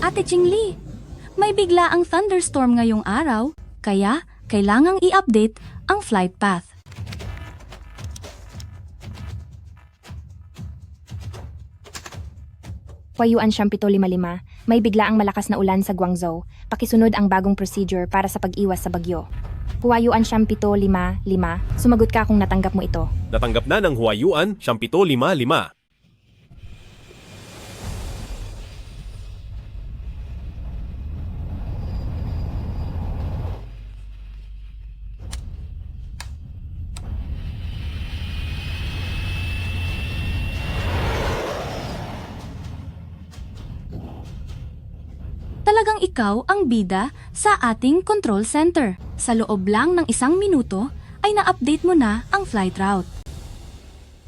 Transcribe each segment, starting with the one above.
Ate Chingli, may bigla ang thunderstorm ngayong araw, kaya kailangang i-update ang flight path. Huayuan siyang 755, may biglaang malakas na ulan sa Guangzhou. Pakisunod ang bagong procedure para sa pag-iwas sa bagyo. Huayuan siyang 755, sumagot ka kung natanggap mo ito. Natanggap na ng Huayuan siyang 755. Talagang ikaw ang bida sa ating control center. Sa loob lang ng 1 minuto ay na-update mo na ang flight route.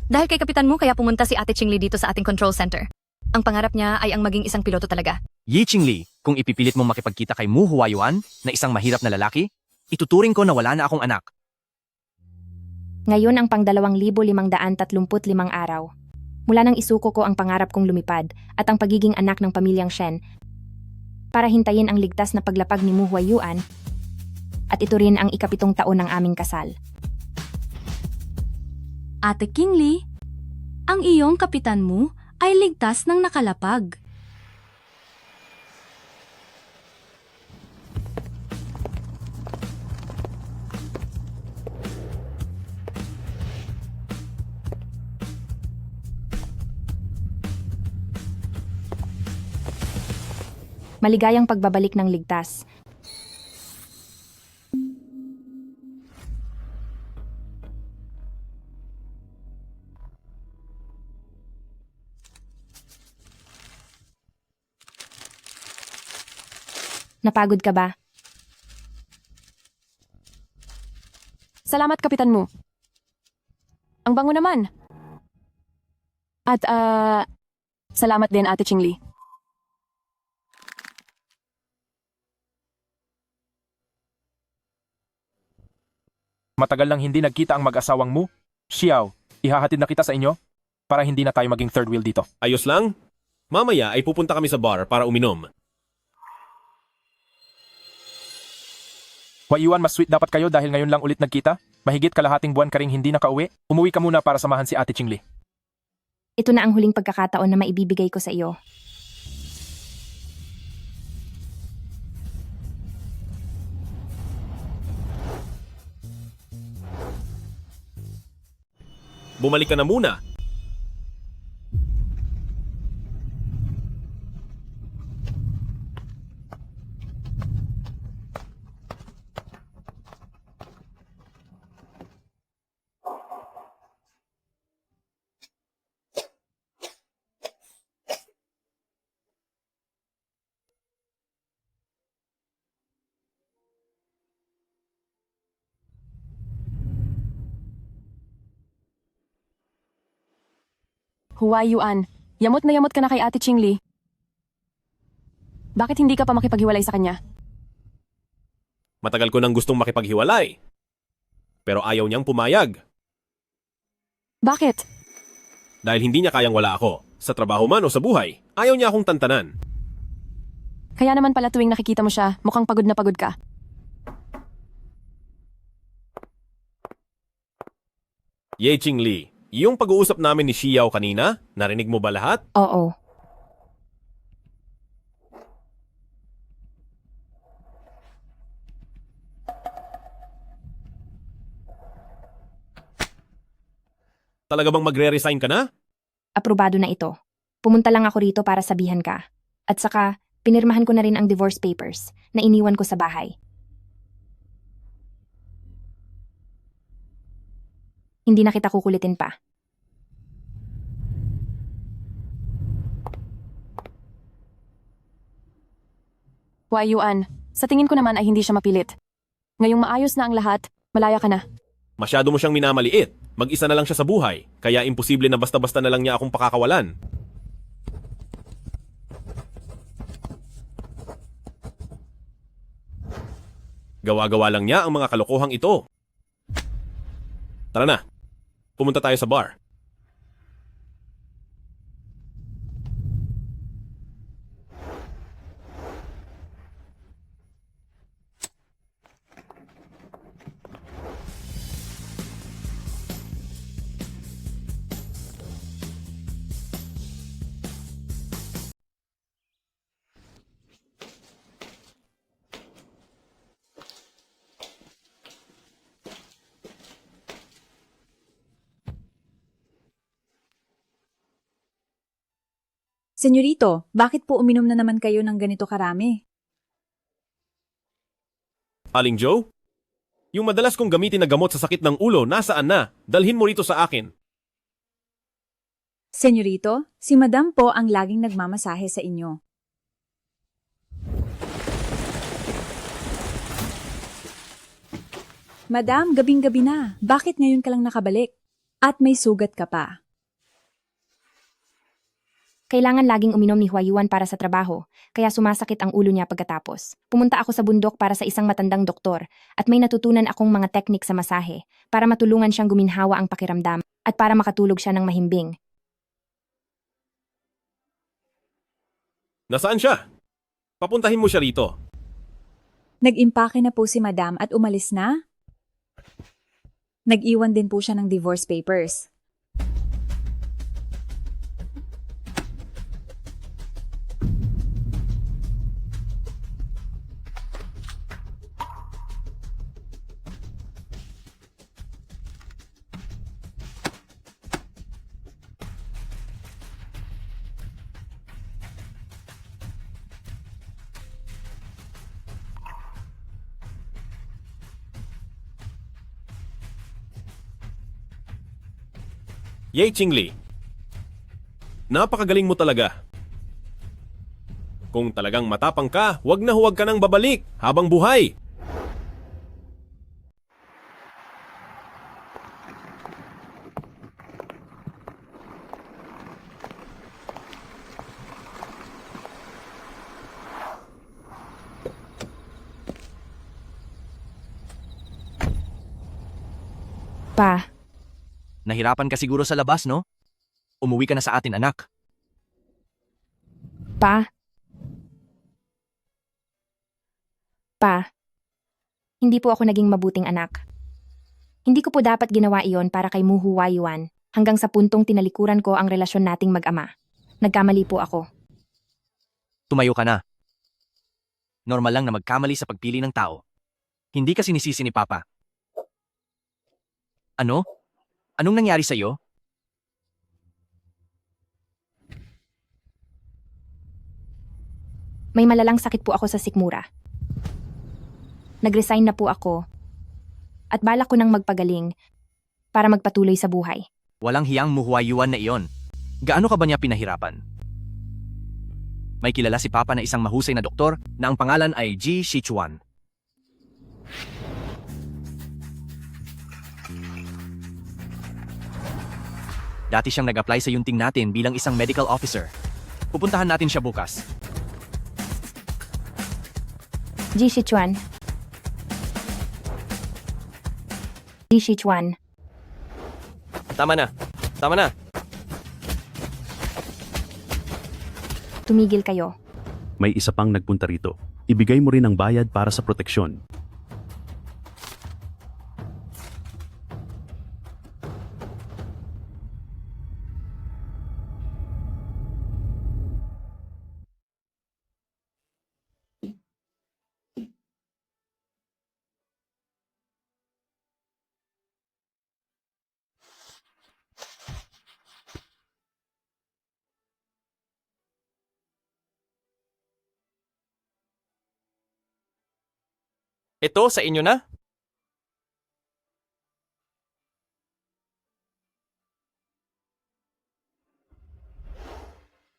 Dahil kay kapitan mo kaya pumunta si Ate Chingli dito sa ating control center. Ang pangarap niya ay ang maging isang piloto talaga. Yi Qingli, kung ipipilit mong makipagkita kay Mu Huayuan na isang mahirap na lalaki, ituturing ko na wala na akong anak. Ngayon ang pang 2,535 araw. Mula nang isuko ko ang pangarap kong lumipad at ang pagiging anak ng pamilyang Shen para hintayin ang ligtas na paglapag ni Mu Huayuan at ito rin ang 7 taon ng aming kasal. Ate Kingli, ang iyong kapitan mo ay ligtas ng nakalapag. Maligayang pagbabalik ng ligtas. Napagod ka ba? Salamat, kapitan mo. Ang bango naman. At, salamat din, Ate Chingli. Matagal nang hindi nagkita ang mag-asawang Mu. Xiao, ihahatid na kita sa inyo para hindi na tayo maging third wheel dito. Ayos lang? Mamaya ay pupunta kami sa bar para uminom. Huayuan, mas sweet dapat kayo dahil ngayon lang ulit nagkita. Mahigit kalahating buwan ka ring hindi nakauwi. Umuwi ka muna para samahan si Ate Chingli. Ito na ang huling pagkakataon na maibibigay ko sa iyo. Bumalik ka na muna. Huayuan, yamot ka na kay Ate Chingli. Bakit hindi ka pa makipaghiwalay sa kanya? Matagal ko nang gustong makipaghiwalay. Pero ayaw niyang pumayag. Bakit? Dahil hindi niya kayang wala ako. Sa trabaho man o sa buhay, ayaw niya akong tantanan. Kaya naman pala tuwing nakikita mo siya, mukhang pagod na pagod ka. Ye Qingli, yung pag-uusap namin ni Xiao kanina, narinig mo ba lahat? Oo. Talaga bang magre-resign ka na? Aprobado na ito. Pumunta lang ako rito para sabihan ka. At saka, pinirmahan ko na rin ang divorce papers na iniwan ko sa bahay. Hindi na kita kukulitin pa. Huayuan, sa tingin ko naman ay hindi siya mapilit. Ngayong maayos na ang lahat, malaya ka na. Masyado mo siyang minamaliit. Mag-isa na lang siya sa buhay, kaya imposible na basta-basta na lang niya akong pakakawalan. Gawa-gawa lang niya ang mga kalokohang ito. Tara na, pumunta tayo sa bar. Senyorito, bakit po uminom na naman kayo ng ganito karami? Aling Joe? Yung madalas kong gamitin na gamot sa sakit ng ulo, nasaan na? Dalhin mo rito sa akin. Senyorito, si Madam po ang laging nagmamasahe sa inyo. Madam, gabing-gabi na. Bakit ngayon ka lang nakabalik? At may sugat ka pa. Kailangan laging uminom ni Huayuan para sa trabaho, kaya sumasakit ang ulo niya pagkatapos. Pumunta ako sa bundok para sa isang matandang doktor at may natutunan akong mga teknik sa masahe para matulungan siyang guminhawa ang pakiramdam at para makatulog siya ng mahimbing. Nasaan siya? Papuntahin mo siya rito. Nag-impake na po si Madam at umalis na? Nag-iwan din po siya ng divorce papers. Ye Qingli, napakagaling mo talaga. Kung talagang matapang ka, huwag ka nang babalik habang buhay. Pa, Nahirapan ka siguro sa labas, no? Umuwi ka na sa atin, anak. pa. Pa, hindi po ako naging mabuting anak. Hindi ko po dapat ginawa iyon para kay Mu Huayuan hanggang sa puntong tinalikuran ko ang relasyon nating mag-ama. Nagkamali po ako. Tumayo ka na. Normal lang na magkamali sa pagpili ng tao. Hindi ka sinisisi ni Papa. Ano? Anong nangyari sa'yo? May malalang sakit po ako sa sikmura. Nag-resign na po ako at balak ko nang magpagaling para magpatuloy sa buhay. Walang hiyang muhuayuan na iyon. Gaano ka ba niya pinahirapan? May kilala si Papa na isang mahusay na doktor na ang pangalan ay Ji Shichuan. Dati siyang nag-apply sa yunting natin bilang isang medical officer. Pupuntahan natin siya bukas. Ji Shichuan. Ji Shichuan. Tama na. Tama na. Tumigil kayo. May isa pang nagpunta rito. Ibigay mo rin ang bayad para sa proteksyon. Ito sa inyo na?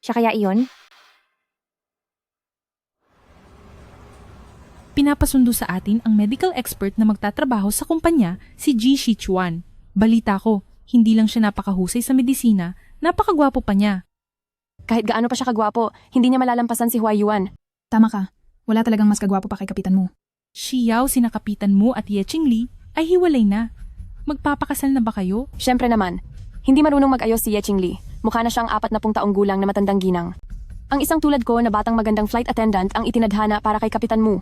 Siya kaya iyon? Pinapasundo sa atin ang medical expert na magtatrabaho sa kumpanya, si Ji Shichuan. Balita ko, hindi lang siya napakahusay sa medisina, napakagwapo pa niya. Kahit gaano pa siya kagwapo, hindi niya malalampasan si Huayuan. Tama ka. Wala talagang mas kagwapo pa kay kapitan mo. Si Yao, sina Kapitan Mo at Ye Qingli ay hiwalay na. Magpapakasal na ba kayo? Siyempre naman, hindi marunong mag-ayos si Ye Qingli. Mukha na siyang 40 taong gulang na matandang ginang. Ang isang tulad ko na batang magandang flight attendant ang itinadhana para kay Kapitan Mo.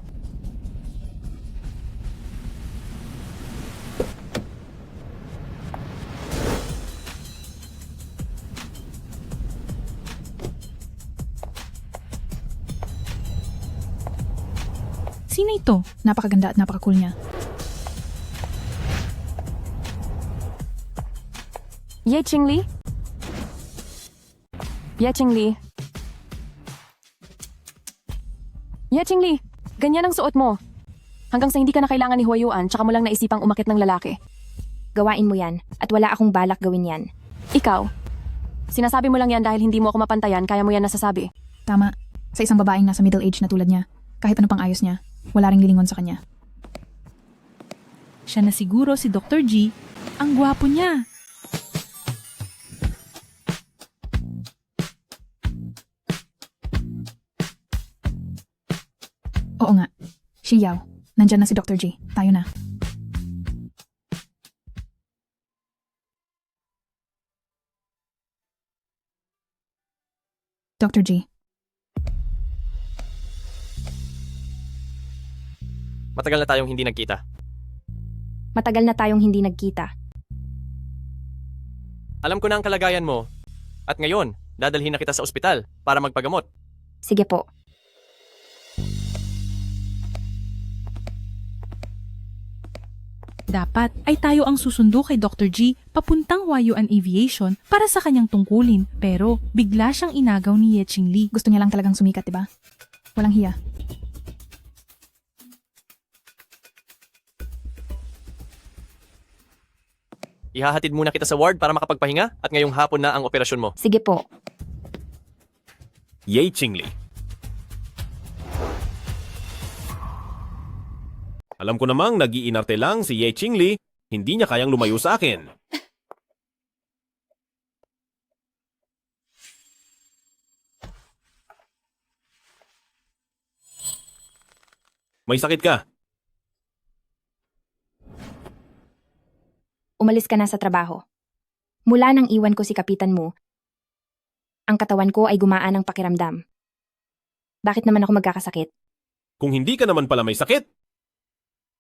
Sino ito? Napakaganda at napaka-cool niya. Ye Qingli? Ye Qingli, Ye Qingli, ganyan ang suot mo. Hanggang sa hindi ka na kailangan ni Huayuan, tsaka mo lang naisipang umakit ng lalaki. Gawain mo yan at wala akong balak gawin yan. Ikaw, sinasabi mo lang yan dahil hindi mo ako mapantayan, kaya mo yan nasasabi. Tama. Sa isang babaeng nasa middle age na tulad niya, kahit ano pang ayos niya, wala ring lilingon sa kanya. Siya na siguro si Dr. G. Ang gwapo niya. Oo nga. Xiao, nandyan na si Dr. G. Tayo na. Dr. G. Matagal na tayong hindi nagkita. Matagal na tayong hindi nagkita. Alam ko na ang kalagayan mo. At ngayon, dadalhin na kita sa ospital para magpagamot. Sige po. Dapat ay tayo ang susundo kay Dr. G papuntang Huayuan Aviation para sa kanyang tungkulin. Pero bigla siyang inagaw ni Ye Qingli. Gusto niya lang talagang sumikat, diba? Walang hiya. Ihahatid muna kita sa ward para makapagpahinga at ngayong hapon na ang operasyon mo. Sige po. Ye Qingli. Alam ko namang nag-iinarte lang si Ye Qingli, hindi niya kayang lumayo sa akin. May sakit ka. Umalis ka na sa trabaho. Mula nang iwan ko si kapitan mo, ang katawan ko ay gumaan ng pakiramdam. Bakit naman ako magkakasakit? Kung hindi ka naman pala may sakit,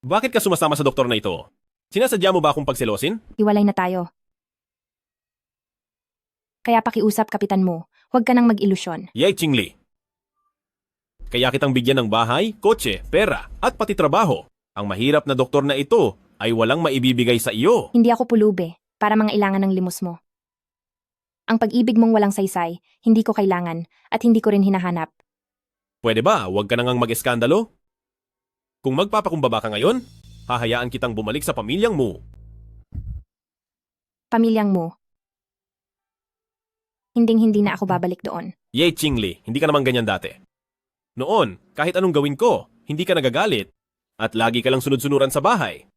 bakit ka sumasama sa doktor na ito? Sinasadya mo ba akong pagselosin? Iwalay na tayo. Kaya pakiusap kapitan mo, huwag ka nang mag-ilusyon. Ye Qingli. Kaya kitang bigyan ng bahay, kotse, pera, at pati trabaho. Ang mahirap na doktor na ito ay walang maibibigay sa iyo. Hindi ako pulube para mangailangan ng limos mo. Ang pag-ibig mong walang saysay, hindi ko kailangan at hindi ko rin hinahanap. Pwede ba, huwag ka nang mag-eskandalo? Kung magpapakumbaba ka ngayon, hahayaan kitang bumalik sa pamilyang mo. Pamilyang mo. Hinding-hindi na ako babalik doon. Ye Qingli, hindi ka naman ganyan dati. Noon, kahit anong gawin ko, hindi ka nagagalit. At lagi ka lang sunod-sunuran sa bahay.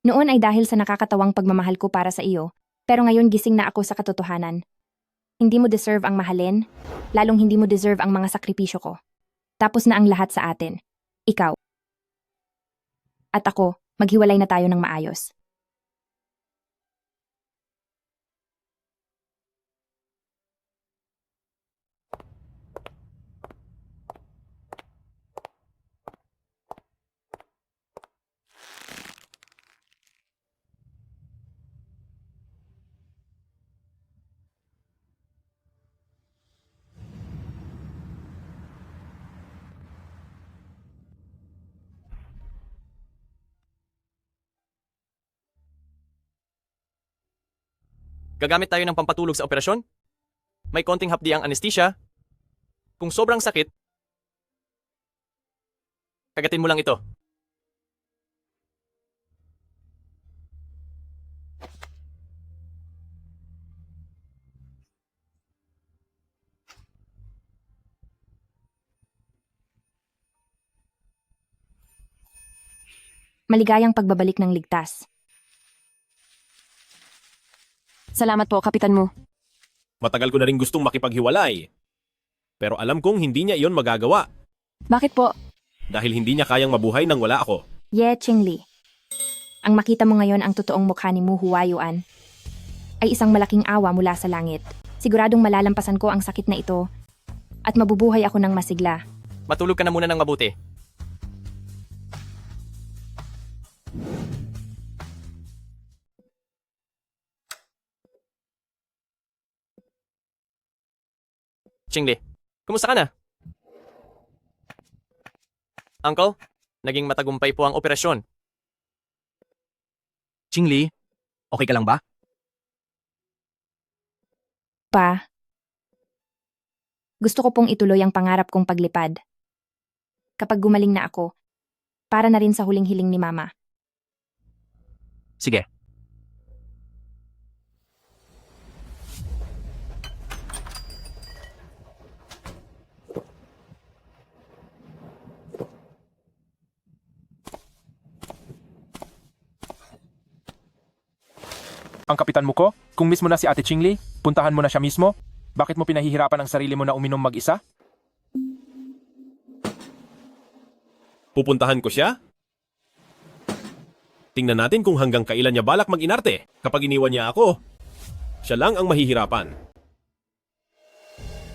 Noon ay dahil sa nakakatawang pagmamahal ko para sa iyo, pero ngayon gising na ako sa katotohanan. Hindi mo deserve ang mahalin, lalong hindi mo deserve ang mga sakripisyo ko. Tapos na ang lahat sa atin. Ikaw. At ako, maghiwalay na tayo ng maayos. Gagamit tayo ng pampatulog sa operasyon. May konting hapdi ang anesthesia. Kung sobrang sakit, kagatin mo lang ito. Maligayang pagbabalik ng ligtas. Salamat po, kapitan mo. Matagal ko na rin gustong makipaghiwalay. Pero alam kong hindi niya iyon magagawa. Bakit po? Dahil hindi niya kayang mabuhay nang wala ako. Ye Qingli. Ang makita mo ngayon ang totoong mukha ni Mu Huayuan ay isang malaking awa mula sa langit. Siguradong malalampasan ko ang sakit na ito at mabubuhay ako ng masigla. Matulog ka na muna ng mabuti. Qingli, kumusta ka na? Uncle, naging matagumpay po ang operasyon. Qingli, okay ka lang ba? Pa, gusto ko pong ituloy ang pangarap kong paglipad. kapag gumaling na ako. Para na rin sa huling hiling ni Mama. Sige. Ang kapitan mo ko, kung mismo na si Ate Chingli, puntahan mo na siya mismo. Bakit mo pinahihirapan ang sarili mo na uminom mag-isa? Pupuntahan ko siya? Tingnan natin kung hanggang kailan niya balak mag-inarte. Kapag iniwan niya ako, siya lang ang mahihirapan.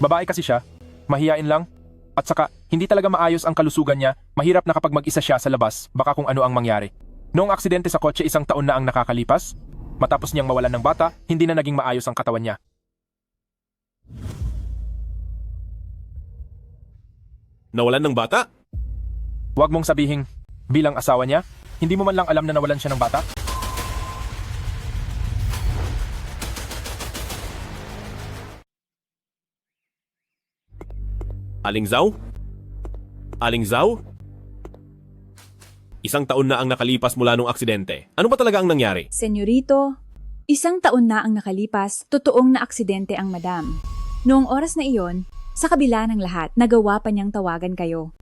Babae kasi siya, mahiyain lang. At saka, hindi talaga maayos ang kalusugan niya, mahirap na kapag mag-isa siya sa labas, baka kung ano ang mangyari. Noong aksidente sa kotse 1 taon na ang nakakalipas, matapos niyang mawalan ng bata, hindi na naging maayos ang katawan niya. Nawalan ng bata? Huwag mong sabihin, bilang asawa niya, hindi mo man lang alam na nawalan siya ng bata? Aling Zhao? Aling Zhao? 1 taon na ang nakalipas mula nung aksidente. Ano ba talaga ang nangyari? Senyorito, 1 taon na ang nakalipas, totoong na aksidente ang madam. Noong oras na iyon, sa kabila ng lahat, nagawa pa niyang tawagan kayo.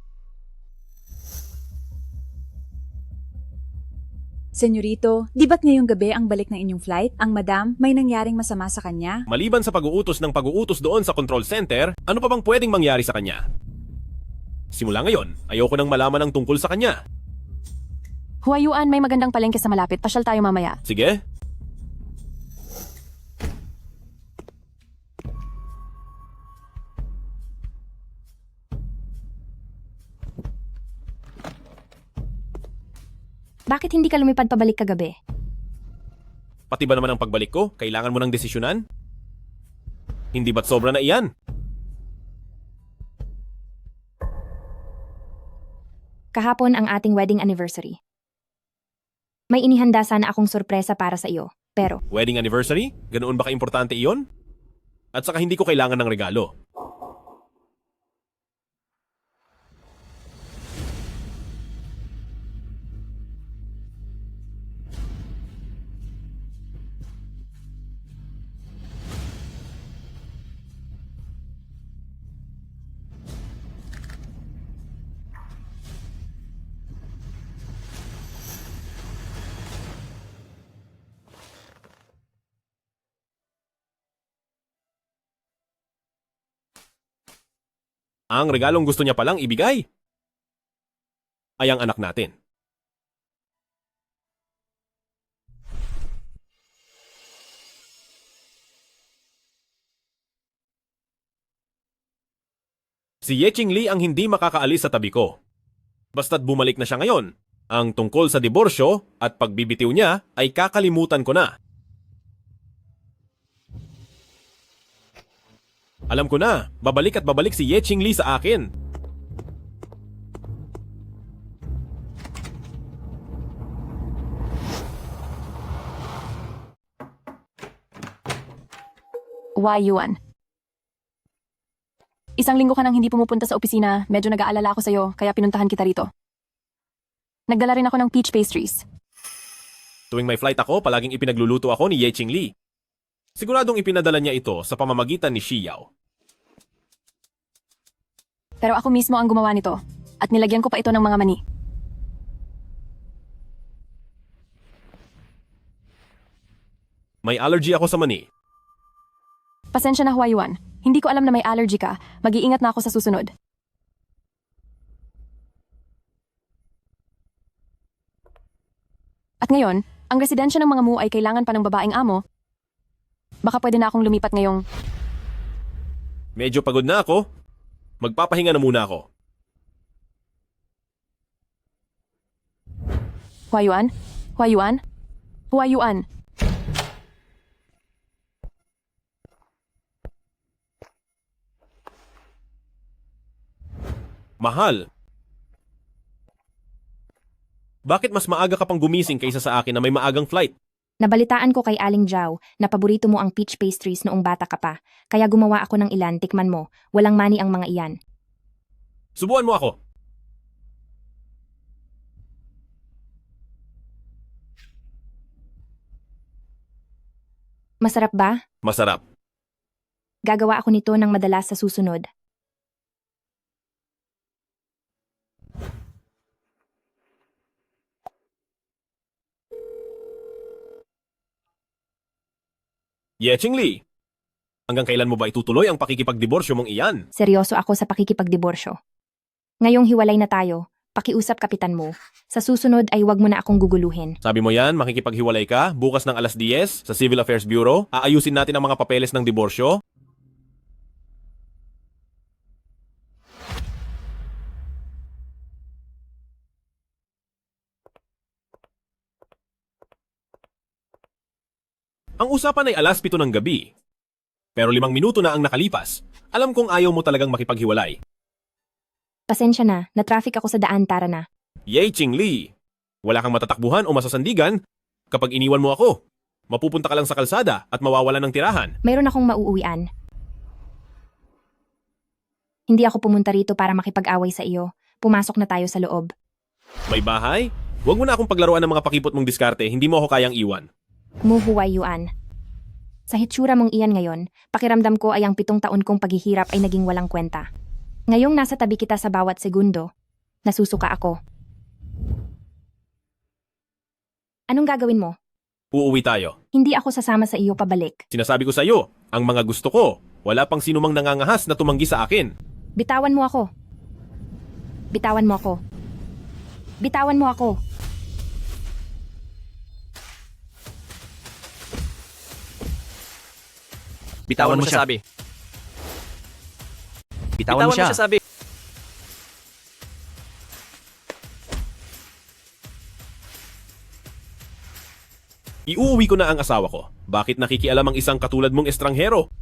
Senyorito, di ba't ngayong gabi ang balik ng inyong flight? Ang madam, may nangyaring masama sa kanya? Maliban sa pag-uutos ng pag-uutos doon sa control center, ano pa bang pwedeng mangyari sa kanya? Simula ngayon, ayoko nang malaman ang tungkol sa kanya. Huayuan, may magandang palengke sa malapit. Pasyal tayo mamaya. Sige? Bakit hindi ka lumipad pabalik kagabi? Pati ba naman ang pagbalik ko, kailangan mo ng desisyonan? Hindi ba't sobra na iyan? Kahapon ang ating wedding anniversary. May inihanda sana akong sorpresa para sa iyo, pero Wedding anniversary? Ganoon ba ka-importante iyon? At saka hindi ko kailangan ng regalo. Ang regalong gusto niya palang ibigay ay ang anak natin. Si Ye Qingli ang hindi makakaalis sa tabi ko. Basta't bumalik na siya ngayon, ang tungkol sa diborsyo at pagbibitiw niya ay kakalimutan ko na. Alam ko na, babalik at babalik si Ye Qingli sa akin. Huayuan. 1 linggo ka nang hindi pumupunta sa opisina, medyo nag-aalala ako sa'yo, kaya pinuntahan kita rito. Nagdala rin ako ng peach pastries. Tuwing may flight ako, palaging ipinagluluto ako ni Ye Qingli. Siguradong ipinadala niya ito sa pamamagitan ni Xiao. Pero ako mismo ang gumawa nito, at nilagyan ko pa ito ng mga mani. May allergy ako sa mani. Pasensya na, Huayuan. Hindi ko alam na may allergy ka. Mag-iingat na ako sa susunod. At ngayon, ang residensya ng mga Mu ay kailangan pa ng babaeng amo. Baka pwede na akong lumipat ngayong... Medyo pagod na ako. Magpapahinga na muna ako. Huayuan? Huayuan? Huayuan? Mahal. Bakit mas maaga ka pang gumising kaysa sa akin na may maagang flight? nabalitaan ko kay Aling Zhao na paborito mo ang peach pastries noong bata ka pa, kaya gumawa ako ng ilan, tikman mo, walang mani ang mga iyan. Subuan mo ako. Masarap ba? Masarap. Gagawa ako nito ng madalas sa susunod. Yeching Lee, hanggang kailan mo ba itutuloy ang pakikipagdiborsyo mong iyan? Seryoso ako sa pakikipagdiborsyo. Ngayong hiwalay na tayo, pakiusap kapitan mo. Sa susunod ay wag mo na akong guguluhin. Sabi mo yan, makikipaghiwalay ka, bukas ng alas 10 sa Civil Affairs Bureau, aayusin natin ang mga papeles ng diborsyo. Ang usapan ay alas 7 ng gabi. Pero 5 minuto na ang nakalipas. Alam kong ayaw mo talagang makipaghiwalay. Pasensya na, na-traffic ako sa daan, tara na. Yeching Lee, wala kang matatakbuhan o masasandigan kapag iniwan mo ako. Mapupunta ka lang sa kalsada at mawawalan ng tirahan. Mayroon akong mauuwian. Hindi ako pumunta rito para makipag-away sa iyo. Pumasok na tayo sa loob. May bahay? Huwag mo na akong paglaruan ng mga pakipot mong diskarte, hindi mo ako kayang iwan. Muhuway Yuan. Sa hitsura mong iyan ngayon, pakiramdam ko ay ang 7 taon kong paghihirap ay naging walang kwenta. Ngayong nasa tabi kita sa bawat segundo, nasusuka ako. Anong gagawin mo? Uuwi tayo. Hindi ako sasama sa iyo pabalik. Sinasabi ko sa iyo, ang mga gusto ko, wala pang sinumang nangangahas na tumanggi sa akin. Bitawan mo ako. Bitawan mo ako. Bitawan mo ako. Bitawan mo siya. Bitawan mo siya. Iuuwi ko na ang asawa ko. Bakit nakikialam ang isang katulad mong estranghero?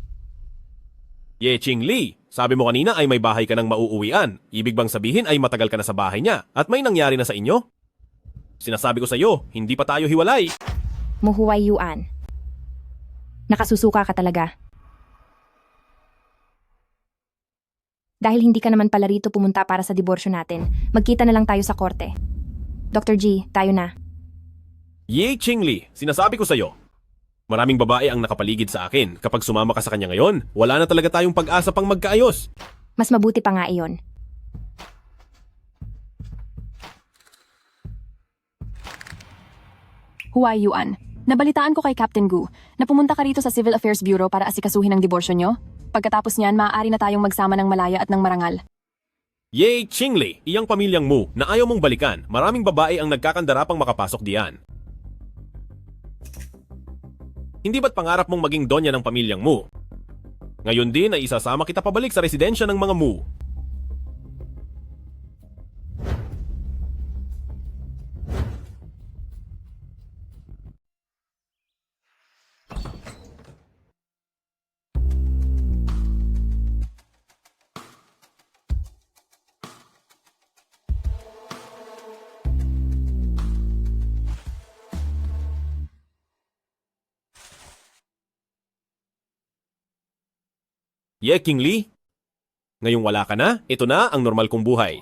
Yeching Lee, sabi mo kanina ay may bahay ka ng mauuwian. Ibig bang sabihin ay matagal ka na sa bahay niya at may nangyari na sa inyo? Sinasabi ko sa iyo, hindi pa tayo hiwalay. Muhuway Yuan. Nakasusuka ka talaga. Dahil hindi ka naman pala rito pumunta para sa diborsyo natin, magkita na lang tayo sa korte. Dr. G, tayo na. Yeching Lee, sinasabi ko sa iyo, maraming babae ang nakapaligid sa akin. Kapag sumama ka sa kanya ngayon, wala na talaga tayong pag-asa pang magkaayos. Mas mabuti pa nga iyon. Huway Yuan, nabalitaan ko kay Captain Gu na pumunta ka rito sa Civil Affairs Bureau para asikasuhin ang diborsyo nyo. Pagkatapos niyan, maaari na tayong magsama ng malaya at ng marangal. Yeching Lee, iyang pamilyang mo na ayaw mong balikan. Maraming babae ang nagkakandarapang makapasok diyan. Hindi ba't pangarap mong maging donya ng pamilyang mo? Ngayon din ay isasama kita pabalik sa residensya ng mga mo. Yeching Lee, ngayong wala ka na, ito na ang normal kong buhay.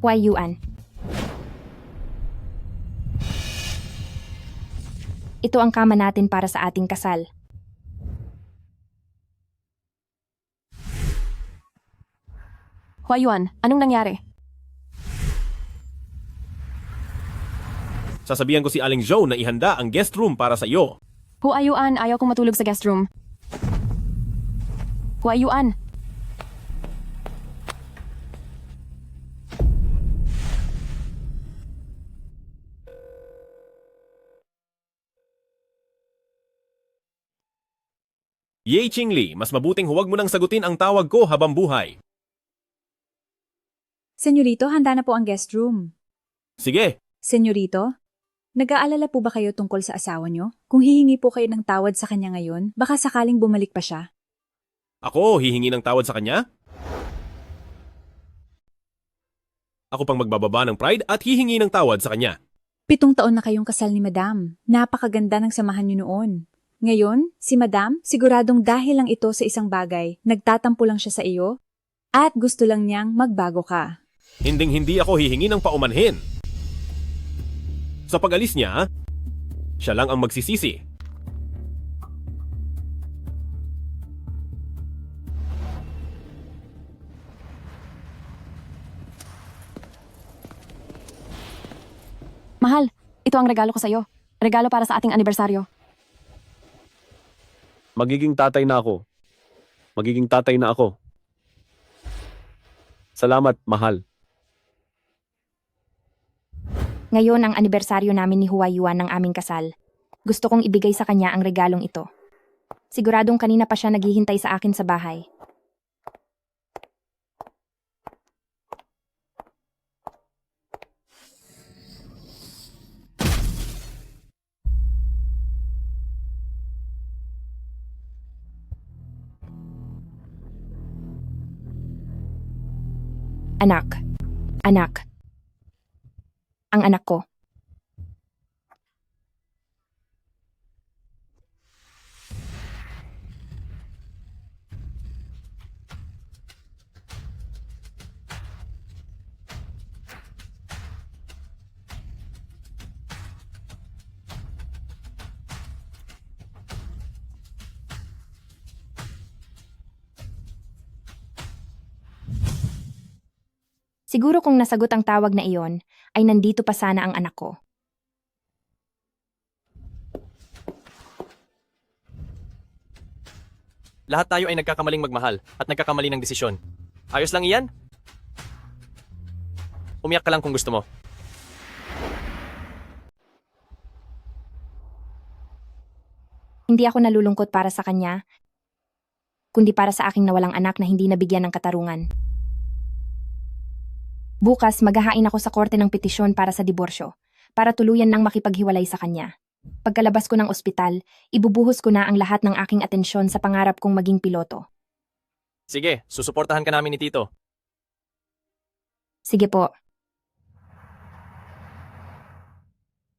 Huway Yuan. Ito ang kama natin para sa ating kasal. Huway Yuan, anong nangyari? Sasabihan ko si Aling Zhou na ihanda ang guest room para sa iyo. Huway Yuan, ayaw kong matulog sa guest room. Huway Yuan. Yeching Lee, mas mabuting huwag mo nang sagutin ang tawag ko habang buhay. Senyorito, handa na po ang guest room. Sige, Senyorito, nag-aalala po ba kayo tungkol sa asawa nyo? Kung hihingi po kayo ng tawad sa kanya ngayon, baka sakaling bumalik pa siya. ako hihingi ng tawad sa kanya? Ako pang magbababa ng pride at hihingi ng tawad sa kanya. 7 taon na kayong kasal ni Madam. Napakaganda ng samahan niyo noon. Ngayon, si Madam, siguradong dahil lang ito sa isang bagay, nagtatampo lang siya sa iyo at gusto lang niyang magbago ka. Hinding-hindi ako hihingi ng paumanhin. Sa pag-alis niya, siya lang ang magsisisi. Mahal, ito ang regalo ko sa'yo. Regalo para sa ating anibersaryo. Magiging tatay na ako. Magiging tatay na ako. Salamat, mahal. Ngayon ang anibersaryo namin ni Huayuan ng aming kasal. Gusto kong ibigay sa kanya ang regalong ito. Siguradong kanina pa siya naghihintay sa akin sa bahay. Anak. Anak. Ang anak ko. Siguro kung nasagot ang tawag na iyon, ay nandito pa sana ang anak ko. Lahat tayo ay nagkakamaling magmahal at nagkakamali ng desisyon. Ayos lang iyan? Umiyak ka lang kung gusto mo. Hindi ako nalulungkot para sa kanya, kundi para sa aking nawalang anak na hindi nabigyan ng katarungan. Bukas, maghahain ako sa korte ng petisyon para sa diborsyo, para tuluyan nang makipaghiwalay sa kanya. Pagkalabas ko ng ospital, ibubuhos ko na ang lahat ng aking atensyon sa pangarap kong maging piloto. Sige, susuportahan ka namin ni Tito. Sige po.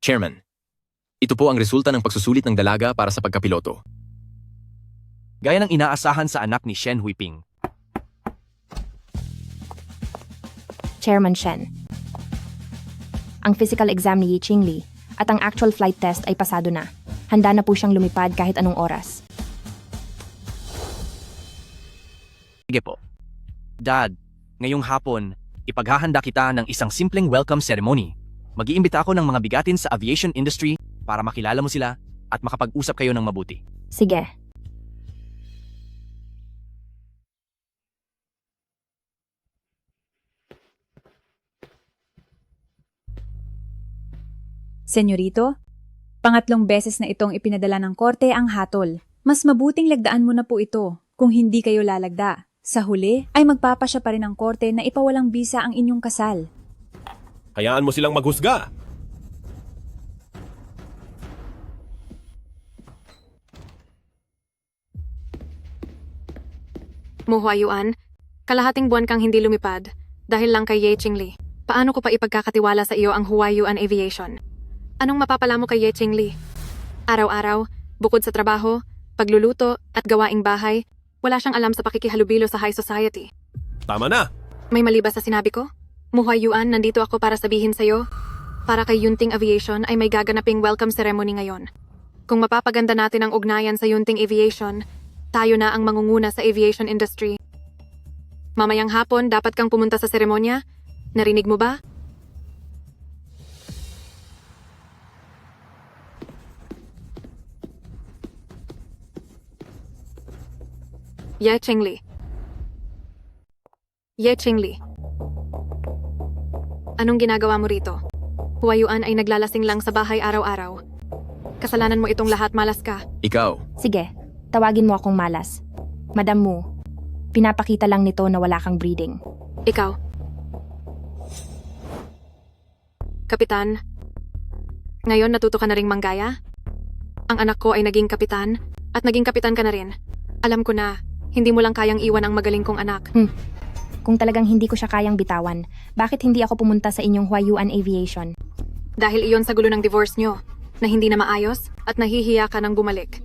Chairman, ito po ang resulta ng pagsusulit ng dalaga para sa pagkapiloto. Gaya ng inaasahan sa anak ni Shen Huiping. Chairman Shen. Ang physical exam ni Yi Qingli at ang actual flight test ay pasado na. Handa na po siyang lumipad kahit anong oras. Sige po. Dad, ngayong hapon, ipaghahanda kita ng isang simpleng welcome ceremony. Mag-iimbita ako ng mga bigatin sa aviation industry para makilala mo sila at makapag-usap kayo ng mabuti. Sige. Senyorito, pangatlong beses na itong ipinadala ng korte ang hatol. Mas mabuting lagdaan mo na po ito kung hindi kayo lalagda. Sa huli ay magpapasya pa rin ang korte na ipawalang bisa ang inyong kasal. Hayaan mo silang maghusga. Mu Huayuan, kalahating buwan kang hindi lumipad dahil lang kay Ye Qingli. Paano ko pa ipagkakatiwala sa iyo ang Huayuan Aviation? Anong mapapala mo kay Ye Qingli? Araw-araw, bukod sa trabaho, pagluluto at gawaing bahay, wala siyang alam sa pakikihalubilo sa high society. Tama na. May mali ba sa sinabi ko? Mu Huayuan, nandito ako para sabihin sa'yo, para kay Yunting Aviation ay may gaganaping welcome ceremony ngayon. Kung mapapaganda natin ang ugnayan sa Yunting Aviation, tayo na ang mangunguna sa aviation industry. Mamayang hapon, dapat kang pumunta sa seremonya. Narinig mo ba? Ye Qingli. Ye Qingli. Anong ginagawa mo rito? Huayuan ay naglalasing lang sa bahay araw-araw. Kasalanan mo itong lahat, malas ka. Ikaw. Sige, tawagin mo akong malas. Madam Mu, pinapakita lang nito na wala kang breeding. Ikaw. Kapitan, ngayon natuto ka na ring manggaya? Ang anak ko ay naging kapitan, at naging kapitan ka na rin. Alam ko na, hindi mo lang kayang iwan ang magaling kong anak. Kung talagang hindi ko siya kayang bitawan, bakit hindi ako pumunta sa inyong Huayuan Aviation? Dahil iyon sa gulo ng divorce nyo, na hindi na maayos at nahihiya ka nang bumalik.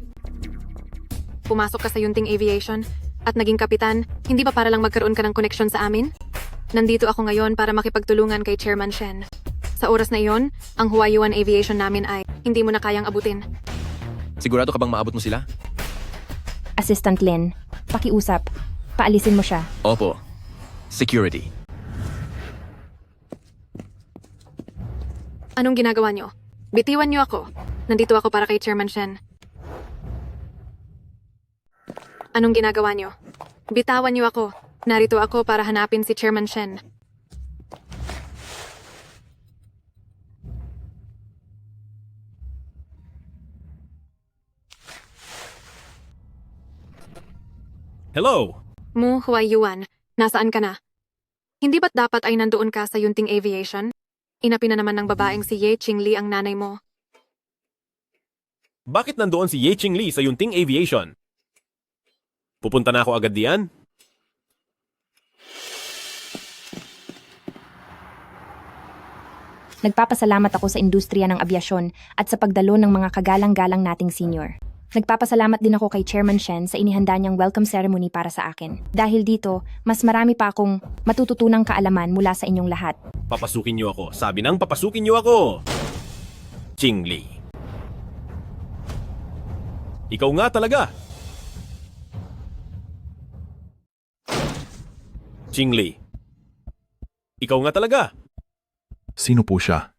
Pumasok ka sa Yunting Aviation at naging kapitan, hindi ba para lang magkaroon ka ng koneksyon sa amin? Nandito ako ngayon para makipagtulungan kay Chairman Shen. Sa oras na iyon, ang Huayuan Aviation namin ay hindi mo na kayang abutin. Sigurado ka bang maabot mo sila? Assistant Lin, pakiusap. Paalisin mo siya. Opo. Security. Anong ginagawa nyo? Bitiwan nyo ako. Nandito ako para kay Chairman Shen. Anong ginagawa nyo? Bitawan nyo ako. Narito ako para hanapin si Chairman Shen. Hello! Mu Huayuan, nasaan ka na? Hindi ba't dapat ay nandoon ka sa Yunting Aviation? Inapi na naman ng babaeng si Ye Qingli ang nanay mo. Bakit nandoon si Ye Qingli sa Yunting Aviation? Pupunta na ako agad diyan? Nagpapasalamat ako sa industriya ng abyasyon at sa pagdalo ng mga kagalang-galang nating senior. Nagpapasalamat din ako kay Chairman Shen sa inihanda niyang welcome ceremony para sa akin. Dahil dito, mas marami pa akong matututunang kaalaman mula sa inyong lahat. Papasukin niyo ako. Sabi nang papasukin niyo ako. Qingli. Ikaw nga talaga. Qingli. Ikaw nga talaga. Sino po siya?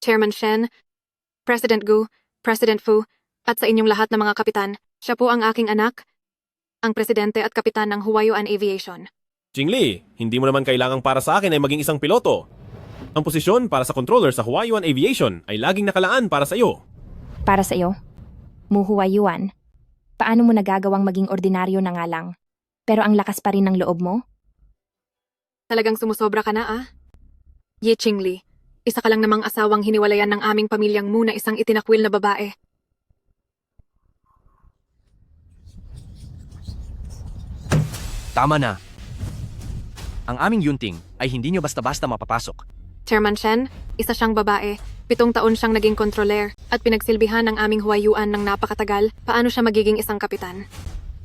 Chairman Shen, President Gu, President Fu, at sa inyong lahat ng mga kapitan, siya po ang aking anak, ang presidente at kapitan ng Huayuan Aviation. Qingli, hindi mo naman kailangang para sa akin ay maging isang piloto. Ang posisyon para sa controller sa Huayuan Aviation ay laging nakalaan para sa iyo. Para sa iyo, Mu Huayuan, paano mo nagagawang maging ordinaryo na nga lang? Pero ang lakas pa rin ng loob mo? Talagang sumusobra ka na ah. Ye Qingli, isa ka lang namang asawang hiniwalayan ng aming pamilyang Mu na isang itinakwil na babae. Tama na. Ang aming Yunting ay hindi nyo basta-basta mapapasok. Chairman Shen, isa siyang babae, 7 taon siyang naging kontroler, at pinagsilbihan ng aming Huayuan ng napakatagal, paano siya magiging isang kapitan.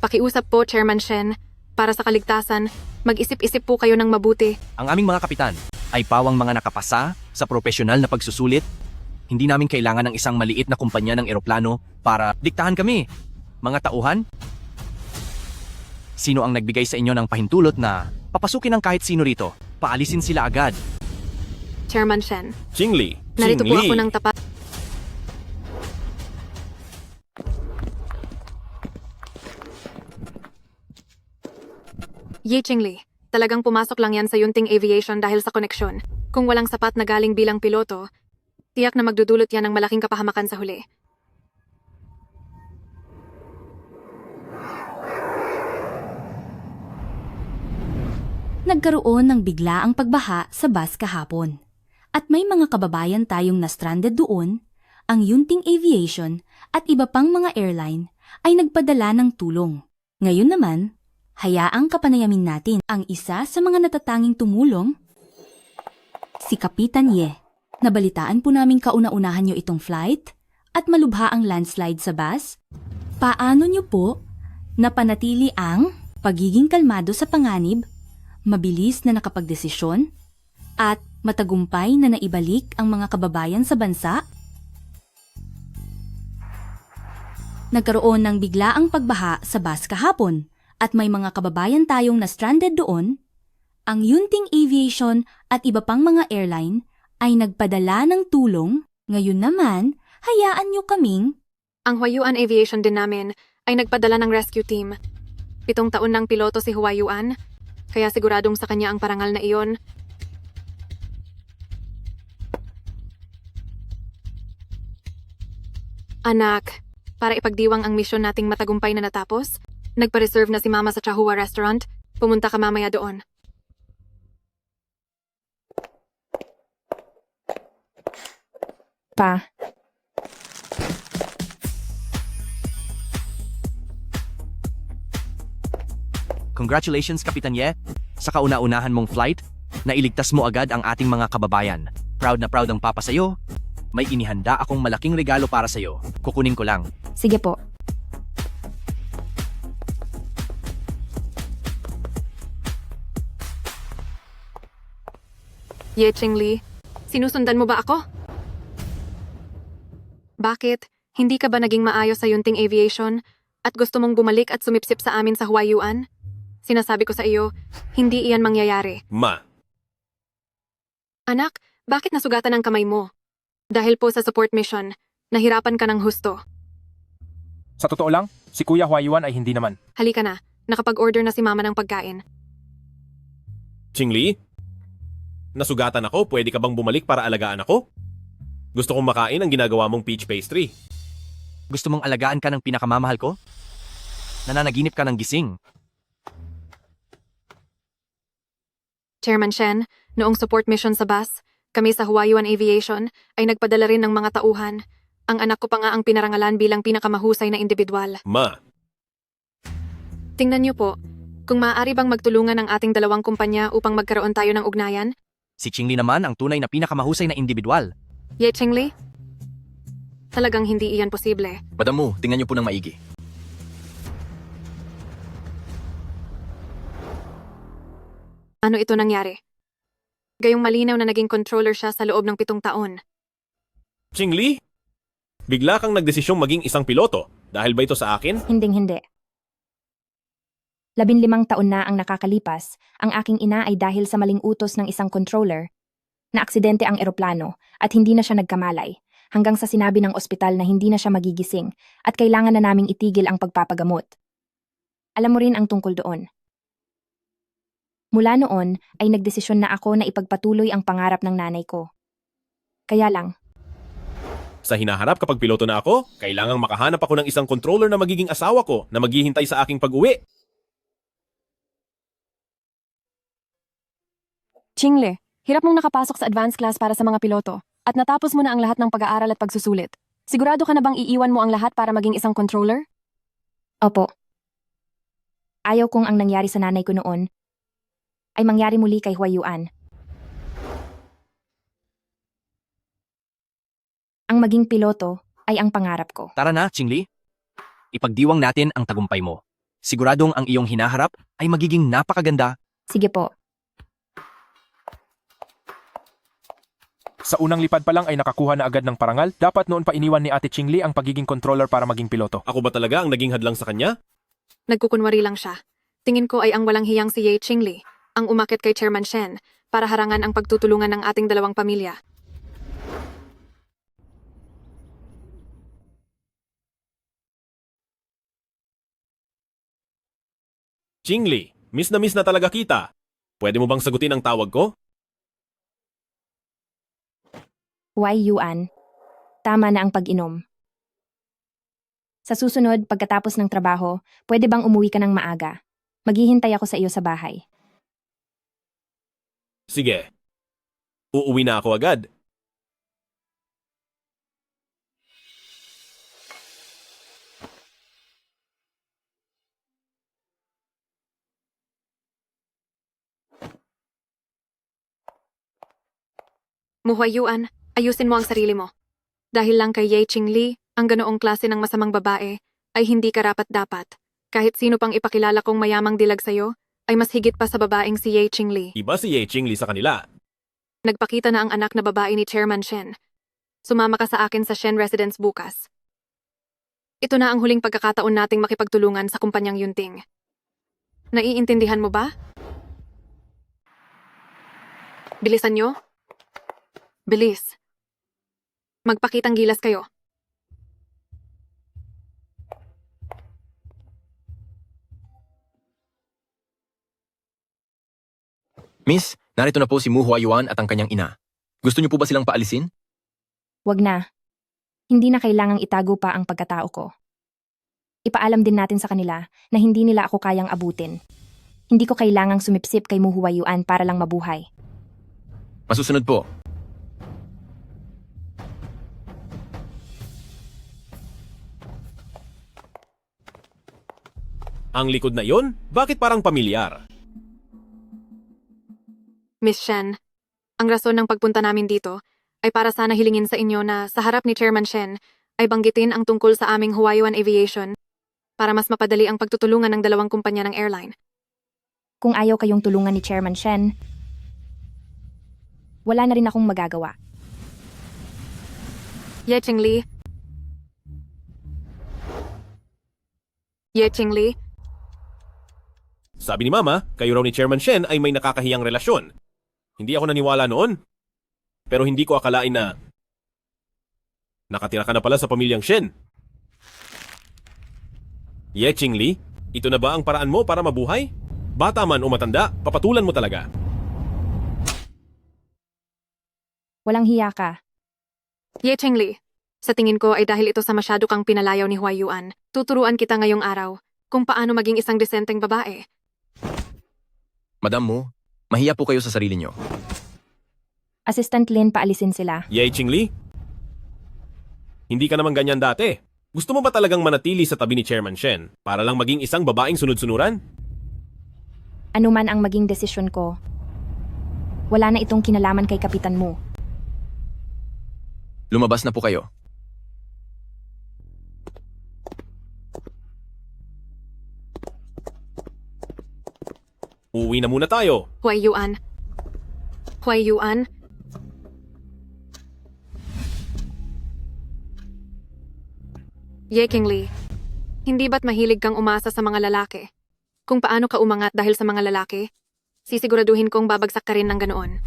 Pakiusap po, Chairman Shen, para sa kaligtasan, mag-isip-isip po kayo ng mabuti. Ang aming mga kapitan ay pawang mga nakapasa sa propesyonal na pagsusulit. Hindi namin kailangan ng isang maliit na kumpanya ng eroplano para diktahan kami. Mga tauhan? Sino ang nagbigay sa inyo ng pahintulot na papasukin ng kahit sino rito? Paalisin sila agad. Chairman Shen, Qingli. narito po ako ng tapat. Ye Qingli, talagang pumasok lang yan sa Yunting Aviation dahil sa koneksyon. Kung walang sapat na galing bilang piloto, tiyak na magdudulot yan ng malaking kapahamakan sa huli. Nagkaroon ng biglaang pagbaha sa bus kahapon. At may mga kababayan tayong na-stranded doon, ang Yunting Aviation at iba pang mga airline ay nagpadala ng tulong. Ngayon naman, hayaang kapanayamin natin ang isa sa mga natatanging tumulong, si Kapitan Ye. Nabalitaan po namin kauna-unahan niyo itong flight at malubha ang landslide sa bus. Paano niyo po napanatili ang pagiging kalmado sa panganib, mabilis na nakapagdesisyon, at matagumpay na naibalik ang mga kababayan sa bansa? Nagkaroon ng biglaang pagbaha sa bus kahapon at may mga kababayan tayong na-stranded doon. Ang Yunting Aviation at iba pang mga airline ay nagpadala ng tulong. Ngayon naman, hayaan niyo kaming... Ang Huayuan Aviation din namin ay nagpadala ng rescue team. 7 taon ng piloto si Huayuan, kaya siguradong sa kanya ang parangal na iyon. Anak, para ipagdiwang ang misyon nating matagumpay na natapos, nagpa-reserve na si Mama sa Chahua Restaurant. Pumunta ka mamaya doon. Pa. Congratulations, Kapitan Ye. Sa kauna-unahan mong flight, nailigtas mo agad ang ating mga kababayan. Proud na proud ang papa sa'yo. May inihanda akong malaking regalo para sa'yo. Kukunin ko lang. Sige po. Ye Chingli, sinusundan mo ba ako? Bakit? Hindi ka ba naging maayos sa Yunting Aviation at gusto mong bumalik at sumipsip sa amin sa Huayuan? Sinasabi ko sa iyo, hindi iyan mangyayari. Ma, Anak, bakit nasugatan ang kamay mo? Dahil po sa support mission, nahirapan ka ng husto. Sa totoo lang, si Kuya Huayuan ay hindi naman. Halika na, nakapag-order na si Mama ng pagkain. Chingli? Nasugatan ako, pwede ka bang bumalik para alagaan ako? Gusto kong makain ang ginagawa mong peach pastry. Gusto mong alagaan ka ng pinakamamahal ko? Nananaginip ka ng gising. Chairman Shen, noong support mission sa bus, kami sa Huayuan Aviation ay nagpadala rin ng mga tauhan. Ang anak ko pa nga ang pinarangalan bilang pinakamahusay na individual. Ma, Tingnan niyo po, kung maaari bang magtulungan ang ating dalawang kumpanya upang magkaroon tayo ng ugnayan? Si Chingli naman ang tunay na pinakamahusay na individual. Ye Chingli? Talagang hindi iyan posible. Madam Mu, tingnan niyo po ng maigi. Ano ito nangyari? Gayong malinaw na naging controller siya sa loob ng 7 taon. Chingli? Bigla kang nagdesisyong maging isang piloto. Dahil ba ito sa akin? Hinding-hindi. 15 taon na ang nakakalipas, ang aking ina ay dahil sa maling utos ng isang controller, na aksidente ang eroplano at hindi na siya nagkamalay, hanggang sa sinabi ng ospital na hindi na siya magigising at kailangan na naming itigil ang pagpapagamot. Alam mo rin ang tungkol doon. Mula noon ay nagdesisyon na ako na ipagpatuloy ang pangarap ng nanay ko. Kaya lang, Sa hinaharap kapag piloto na ako, kailangang makahanap ako ng isang controller na magiging asawa ko na maghihintay sa aking pag-uwi. Chingle, hirap mong nakapasok sa advanced class para sa mga piloto at natapos mo na ang lahat ng pag-aaral at pagsusulit. Sigurado ka na bang iiwan mo ang lahat para maging isang controller? opo. Ayaw kong ang nangyari sa nanay ko noon ay mangyari muli kay Huayuan. Ang maging piloto ay ang pangarap ko. Tara na, Chingli. Ipagdiwang natin ang tagumpay mo. Siguradong ang iyong hinaharap ay magiging napakaganda. Sige po. Sa unang lipad pa lang ay nakakuha na agad ng parangal, dapat noon pa iniwan ni Ate Chingli ang pagiging controller para maging piloto. Ako ba talaga ang naging hadlang sa kanya? Nagkukunwari lang siya. Tingin ko ay ang walang hiyang si Ye Chingli, ang umakit kay Chairman Shen para harangan ang pagtutulungan ng ating dalawang pamilya. Chingli, miss na talaga kita. Pwede mo bang sagutin ang tawag ko? Huayuan, tama na ang pag-inom. Sa susunod, pagkatapos ng trabaho, pwede bang umuwi ka ng maaga? Maghihintay ako sa iyo sa bahay. Sige. Uuwi na ako agad. Muhuayuan, ayusin mo ang sarili mo. Dahil lang kay Ye Chingli, ang ganoong klase ng masamang babae, ay hindi karapat-dapat. Kahit sino pang ipakilala kong mayamang dilag sa'yo, ay mas higit pa sa babaeng si Ye Chingli. Iba si Ye Chingli sa kanila. Nagpakita na ang anak na babae ni Chairman Shen. Sumama ka sa akin sa Shen Residence bukas. Ito na ang huling pagkakataon nating makipagtulungan sa kumpanyang Yunting. Naiintindihan mo ba? Bilisan nyo? Bilis. Magpakitang gilas kayo. Miss, narito na po si Mu Huayuan at ang kanyang ina. Gusto niyo po ba silang paalisin? Wag na. Hindi na kailangang itago pa ang pagkatao ko. Ipaalam din natin sa kanila na hindi nila ako kayang abutin. Hindi ko kailangang sumipsip kay Muhuayuan para lang mabuhay. Masusunod po. Ang likod na yon? Bakit parang pamilyar? Miss Shen, Ang rason ng pagpunta namin dito ay para sana hilingin sa inyo na sa harap ni Chairman Shen ay banggitin ang tungkol sa aming Huayuan Aviation para mas mapadali ang pagtutulungan ng dalawang kumpanya ng airline. Kung ayaw kayong tulungan ni Chairman Shen, wala na rin akong magagawa. Ye Qingli. Ye Qingli. Sabi ni Mama, kayo raw ni Chairman Shen ay may nakakahiyang relasyon. Hindi ako naniwala noon. Pero hindi ko akalain na nakatira ka na pala sa pamilyang Shen. Ye Qingli, ito na ba ang paraan mo para mabuhay? Bata man o matanda, papatulan mo talaga. Walang hiya ka. Ye Qingli, sa tingin ko ay dahil ito sa masyado kang pinalayaw ni Huayuan, tuturuan kita ngayong araw kung paano maging isang desenteng babae. Madam Mu, mahiya po kayo sa sarili nyo. Assistant Lin, paalisin sila. Ye Qingli, hindi ka naman ganyan dati. Gusto mo ba talagang manatili sa tabi ni Chairman Shen para lang maging isang babaeng sunod-sunuran? Ano man ang maging desisyon ko, wala na itong kinalaman kay Kapitan Mu. Lumabas na po kayo. Uuwi na muna tayo. Huayuan. Huayuan. Ye Qingli, hindi ba't mahilig kang umasa sa mga lalaki? Kung paano ka umangat dahil sa mga lalaki, sisiguraduhin kong babagsak ka rin ng ganoon.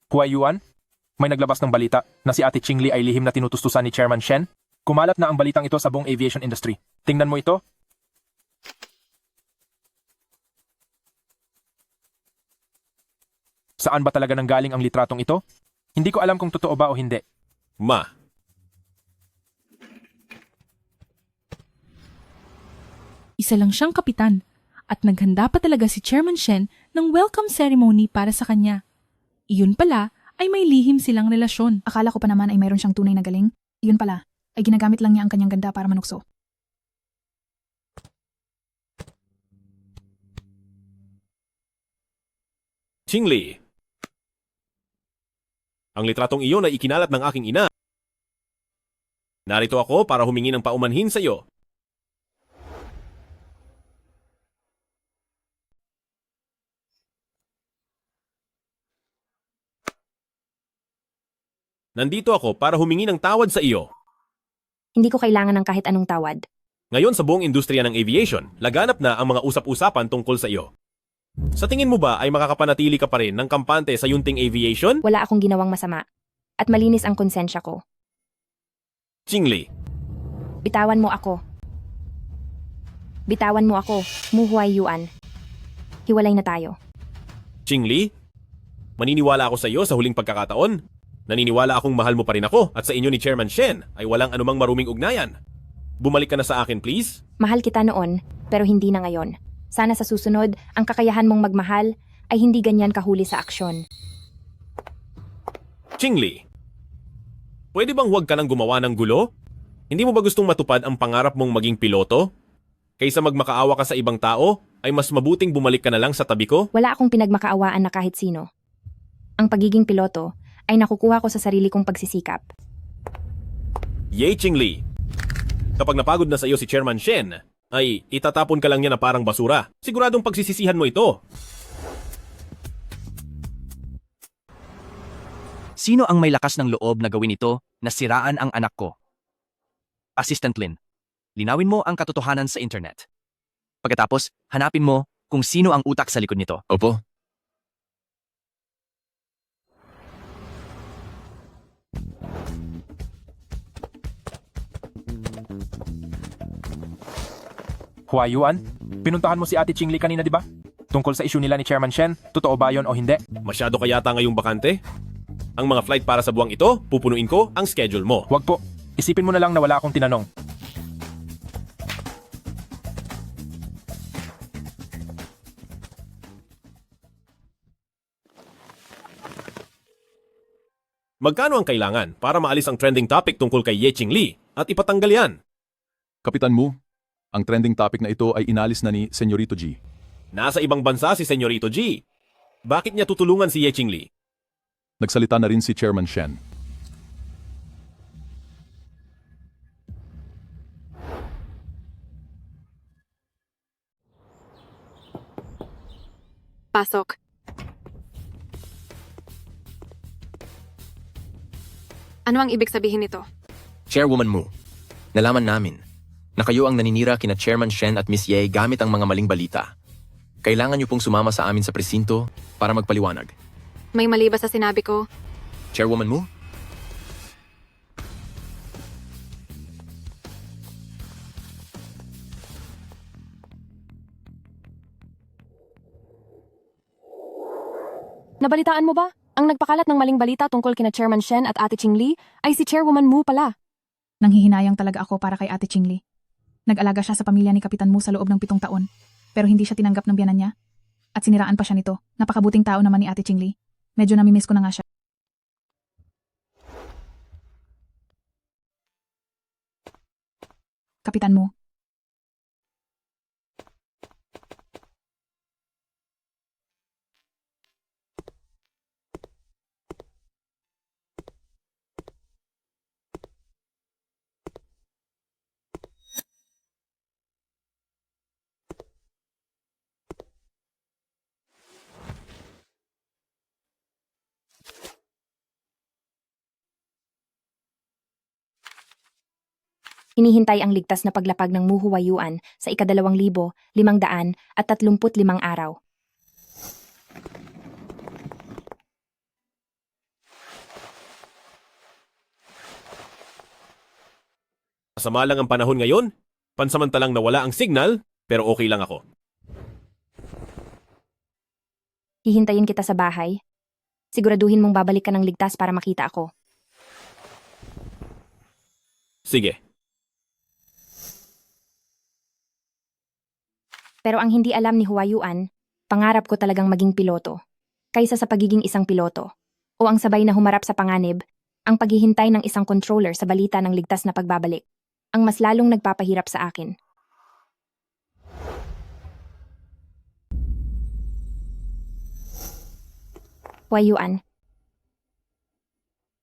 Huayuan, may naglabas ng balita na si Ate Qingli ay lihim na tinutustusan ni Chairman Shen. Kumalat na ang balitang ito sa buong aviation industry. Tingnan mo ito. Saan ba talaga nanggaling ang litratong ito? Hindi ko alam kung totoo ba o hindi. Ma, Isa lang siyang kapitan at naghanda pa talaga si Chairman Shen ng welcome ceremony para sa kanya. Iyon pala ay may lihim silang relasyon. Akala ko pa naman ay mayroon siyang tunay na galing. Iyon pala, ay ginagamit lang niya ang kanyang ganda para manukso. Qingli. Ang litratong iyon ay ikinalat ng aking ina. Narito ako para humingi ng paumanhin sa iyo. Nandito ako para humingi ng tawad sa iyo. Hindi ko kailangan ng kahit anong tawad. Ngayon sa buong industriya ng aviation, laganap na ang mga usap-usapan tungkol sa iyo. Sa tingin mo ba ay makakapanatili ka pa rin ng kampante sa Yunting Aviation? Wala akong ginawang masama. At malinis ang konsensya ko. Qingli, Bitawan mo ako. Bitawan mo ako, Mu Huayuan. Hiwalay na tayo. Qingli, maniniwala ako sa iyo sa huling pagkakataon. Naniniwala akong mahal mo pa rin ako at sa inyo ni Chairman Shen ay walang anumang maruming ugnayan. Bumalik ka na sa akin, please. Mahal kita noon, pero hindi na ngayon. Sana sa susunod, ang kakayahan mong magmahal ay hindi ganyan kahuli sa aksyon. Qingli, pwede bang huwag ka nang gumawa ng gulo? Hindi mo ba gustong matupad ang pangarap mong maging piloto? Kaysa magmakaawa ka sa ibang tao, ay mas mabuting bumalik ka na lang sa tabi ko? Wala akong pinagmakaawaan na kahit sino. Ang pagiging piloto ay nakukuha ko sa sarili kong pagsisikap. Ye Qingli, kapag napagod na sa iyo si Chairman Shen, ay itatapon ka lang niya na parang basura. Siguradong pagsisisihan mo ito. Sino ang may lakas ng loob na gawin ito na siraan ang anak ko? Assistant Lin, linawin mo ang katotohanan sa internet. Pagkatapos, hanapin mo kung sino ang utak sa likod nito. Opo. Huayuan, pinuntahan mo si Ate Qingli kanina, di ba? Tungkol sa issue nila ni Chairman Shen, totoo ba yon o hindi? Masyado ka yata ngayong bakante? Ang mga flight para sa buwang ito, pupunuin ko ang schedule mo. Wag po. Isipin mo na lang na wala akong tinanong. Magkano ang kailangan para maalis ang trending topic tungkol kay Ye Ching Li at ipatanggal yan? Kapitan Mu, ang trending topic na ito ay inalis na ni Senyorito G. Nasa ibang bansa si Senyorito G. Bakit niya tutulungan si Ye Ching Li? Nagsalita na rin si Chairman Shen. Pasok. Ano ang ibig sabihin nito? Chairwoman Mu, nalaman namin na kayo ang naninira kina Chairman Shen at Miss Ye gamit ang mga maling balita. Kailangan niyo pong sumama sa amin sa presinto para magpaliwanag. May mali ba sa sinabi ko? Chairwoman Mu? Nabalitaan mo ba? Ang nagpakalat ng maling balita tungkol kina Chairman Shen at Ate Ching Li ay si Chairwoman Mu pala. Nanghihinayang talaga ako para kay Ate Ching Li. Nag-alaga siya sa pamilya ni Kapitan Mu sa loob ng 7 taon, pero hindi siya tinanggap ng biyanan niya. At siniraan pa siya nito. Napakabuting tao naman ni Ate Ching Li. Medyo namimiss ko na nga siya. Kapitan Mu, Hinihintay ang ligtas na paglapag ng Mu Huayuan sa ika-2,535 araw. Masama lang ang panahon ngayon. Pansamantalang nawala ang signal, pero okay lang ako. Hihintayin kita sa bahay. Siguraduhin mong babalik ka ng ligtas para makita ako. Sige. Pero ang hindi alam ni Huayuan, pangarap ko talagang maging piloto. Kaysa sa pagiging isang piloto. O ang sabay na humarap sa panganib, ang paghihintay ng isang controller sa balita ng ligtas na pagbabalik. Ang mas lalong nagpapahirap sa akin. Huayuan.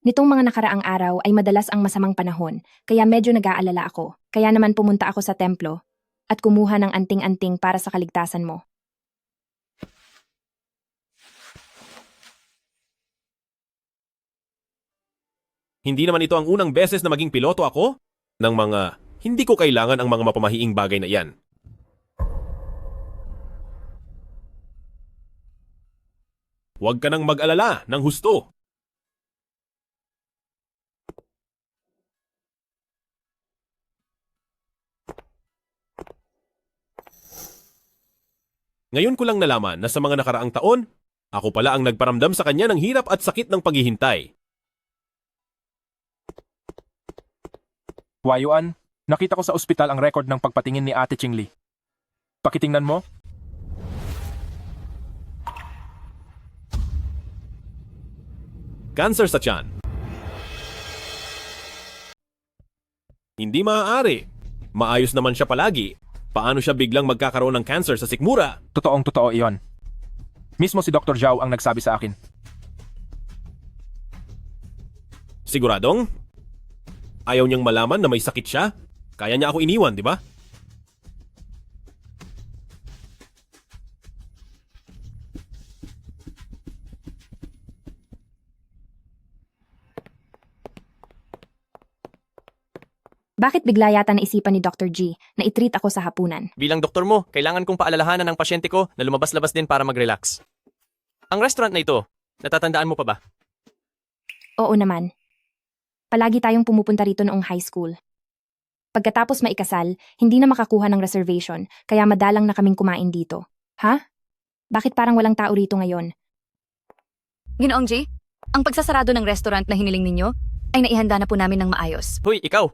Nitong mga nakaraang araw ay madalas ang masamang panahon, kaya medyo nag-aalala ako. Kaya naman pumunta ako sa templo at kumuha ng anting-anting para sa kaligtasan mo. Hindi naman ito ang unang beses na maging piloto ako ng mga hindi ko kailangan ang mga mapamahiing bagay na yan. Huwag ka nang mag-alala ng husto. Ngayon ko lang nalaman na sa mga nakaraang taon, ako pala ang nagparamdam sa kanya ng hirap at sakit ng paghihintay. Huayuan, nakita ko sa ospital ang record ng pagpatingin ni Ate Ching Li. Pakitingnan mo. Cancer sa tiyan. Hindi maaari. Maayos naman siya palagi. Paano siya biglang magkakaroon ng cancer sa sikmura? Totoong-totoo iyon. Mismo si Dr. Zhao ang nagsabi sa akin. Siguradong? Ayaw niyang malaman na may sakit siya? Kaya niya ako iniwan, di ba? Bakit bigla yata naisipan ni Dr. G na i-treat ako sa hapunan? Bilang doktor mo, kailangan kong paalalahanan ng pasyente ko na lumabas-labas din para mag-relax. Ang restaurant na ito, natatandaan mo pa ba? Oo naman. Palagi tayong pumupunta rito noong high school. Pagkatapos maikasal, hindi na makakuha ng reservation, kaya madalang na kaming kumain dito. Ha? Bakit parang walang tao rito ngayon? Ginoong G, ang pagsasarado ng restaurant na hiniling ninyo ay naihanda na po namin ng maayos. Hoy, ikaw!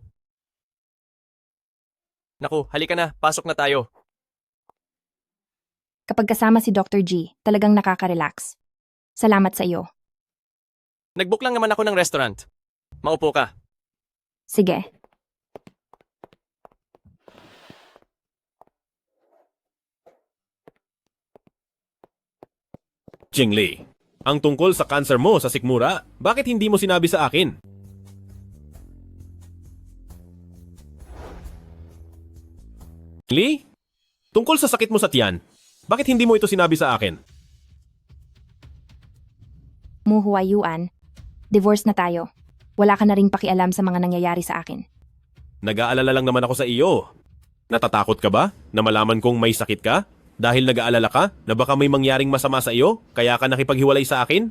Naku, halika na, pasok na tayo. Kapag kasama si Dr. G, talagang nakaka-relax. Salamat sa iyo. Nagbook lang naman ako ng restaurant. Maupo ka. Sige. Jingli, ang tungkol sa cancer mo sa sikmura, bakit hindi mo sinabi sa akin? Jingli, tungkol sa sakit mo sa tiyan, bakit hindi mo ito sinabi sa akin? Mu Huayuan, divorce na tayo. Wala ka na ring pakialam sa mga nangyayari sa akin. Nag-aalala lang naman ako sa iyo. Natatakot ka ba na malaman kong may sakit ka? Dahil nag-aalala ka na baka may mangyaring masama sa iyo, kaya ka nakipaghiwalay sa akin?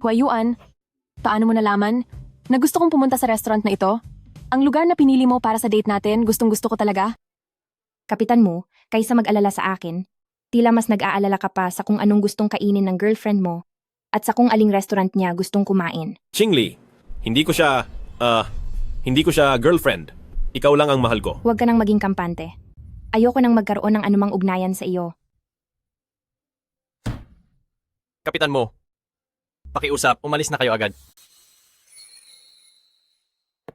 Huayuan, paano mo nalaman na gusto kong pumunta sa restaurant na ito? Ang lugar na pinili mo para sa date natin, gustong-gusto ko talaga. Kapitan mo, kaysa mag-alala sa akin, tila mas nag-aalala ka pa sa kung anong gustong kainin ng girlfriend mo at sa kung aling restaurant niya gustong kumain. Jingli, hindi ko siya girlfriend. Ikaw lang ang mahal ko. Huwag ka nang maging kampante. Ayoko nang magkaroon ng anumang ugnayan sa iyo. Kapitan mo. Pakiusap, umalis na kayo agad.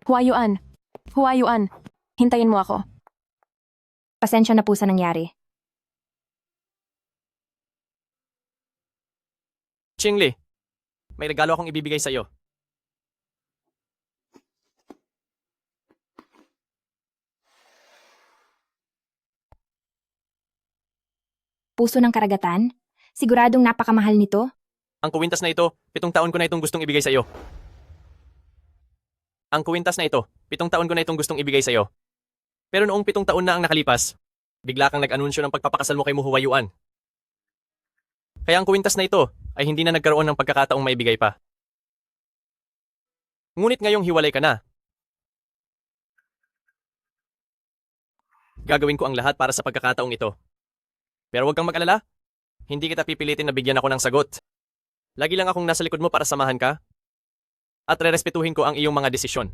Huayuan, hintayin mo ako. Pasensya na po sa nangyari. Jingli, may regalo akong ibibigay sa iyo. Puso ng karagatan? Siguradong napakamahal nito? Ang kuwintas na ito, 7 taon ko na itong gustong ibigay sa iyo. Ang kuwintas na ito, 7 taon ko na itong gustong ibigay sa iyo. Pero noong 7 taon na ang nakalipas, bigla kang nag-anunsyo ng pagpapakasal mo kay Muhuwayuan. Kaya ang kuwintas na ito ay hindi na nagkaroon ng pagkakataong maibigay pa. Ngunit ngayong hiwalay ka na. Gagawin ko ang lahat para sa pagkakataong ito. Pero huwag kang mag-alala. Hindi kita pipilitin na bigyan ako ng sagot. Lagi lang akong nasa likod mo para samahan ka. At rerespetuhin ko ang iyong mga desisyon.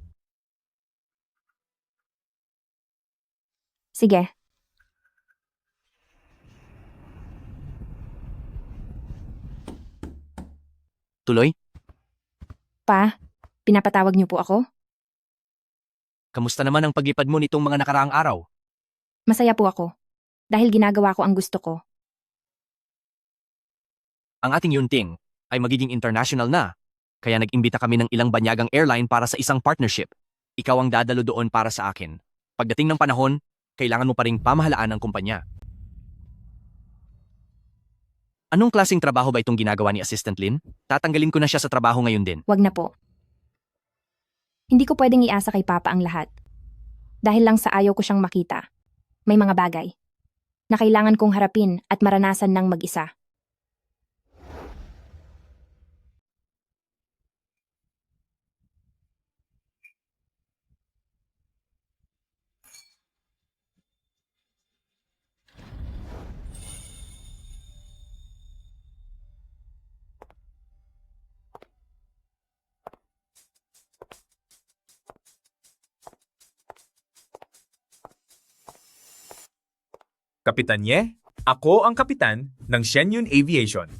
Sige. Tuloy? Pa, pinapatawag niyo po ako? Kamusta naman ang paglipad mo nitong mga nakaraang araw? Masaya po ako. Dahil ginagawa ko ang gusto ko. Ang ating yunting ay magiging international na. Kaya nag-imbita kami ng ilang banyagang airline para sa isang partnership. Ikaw ang dadalo doon para sa akin. Pagdating ng panahon, kailangan mo pa ring pamahalaan ang kumpanya. Anong klaseng trabaho ba itong ginagawa ni Assistant Lin? Tatanggalin ko na siya sa trabaho ngayon din. Wag na po. Hindi ko pwedeng iasa kay Papa ang lahat. Dahil lang sa ayaw ko siyang makita. May mga bagay na kailangan kong harapin at maranasan ng mag-isa. Kapitan Ye, ako ang kapitan ng Shenyun Aviation.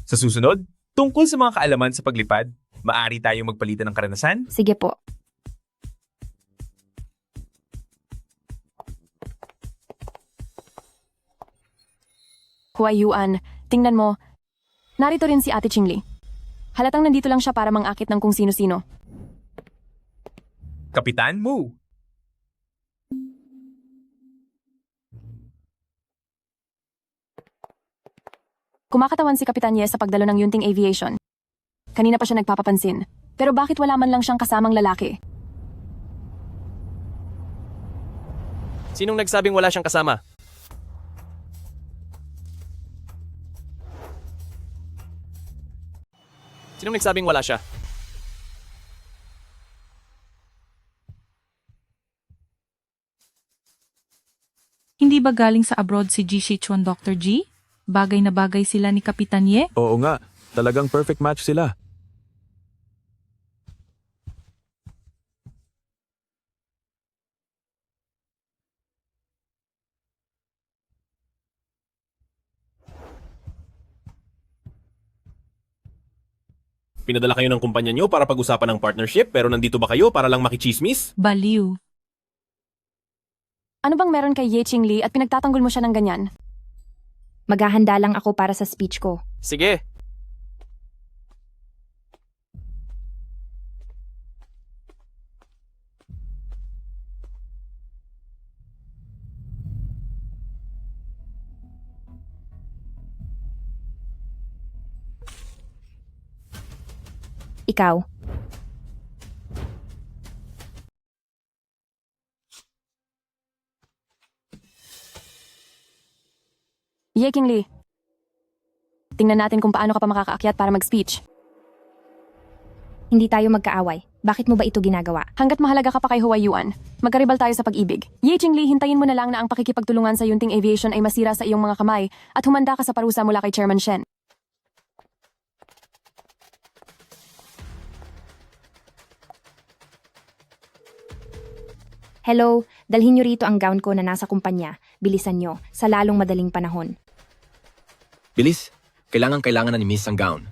Sa susunod, tungkol sa mga kaalaman sa paglipad, maaari tayong magpalitan ng karanasan? Sige po. Huayuan, tingnan mo. Narito rin si Ate Qingli. Halatang nandito lang siya para mangakit ng kung sino-sino. Kapitan Mu. Kumakatawan si Kapitan Ye sa pagdalo ng Yunting Aviation. Kanina pa siya nagpapapansin. Pero bakit wala man lang siyang kasamang lalaki? Sinong nagsabing wala siyang kasama? Sinong nagsabing wala siya? Hindi ba galing sa abroad si Ji Shichuan, Dr. G? Bagay na bagay sila ni Kapitan Ye? Oo nga, talagang perfect match sila. Pinadala kayo ng kumpanya nyo para pag-usapan ng partnership pero nandito ba kayo para lang makichismis? Baliw. Ano bang meron kay Ye Ching Lee at pinagtatanggol mo siya ng ganyan? Maghahanda lang ako para sa speech ko. Sige. Ikaw. Ye King Lee. Tingnan natin kung paano ka pa makakaakyat para mag-speech. Hindi tayo magkaaway. Bakit mo ba ito ginagawa? Hanggat mahalaga ka pa kay Huwei Yuan, magkaribal tayo sa pag-ibig. Ye Ching Lee, hintayin mo na lang na ang pakikipagtulungan sa Yunting Aviation ay masira sa iyong mga kamay at humanda ka sa parusa mula kay Chairman Shen. Hello, dalhin niyo rito ang gown ko na nasa kumpanya. Bilisan niyo, sa lalong madaling panahon. Bilis, kailangan na ni Miss ang gown.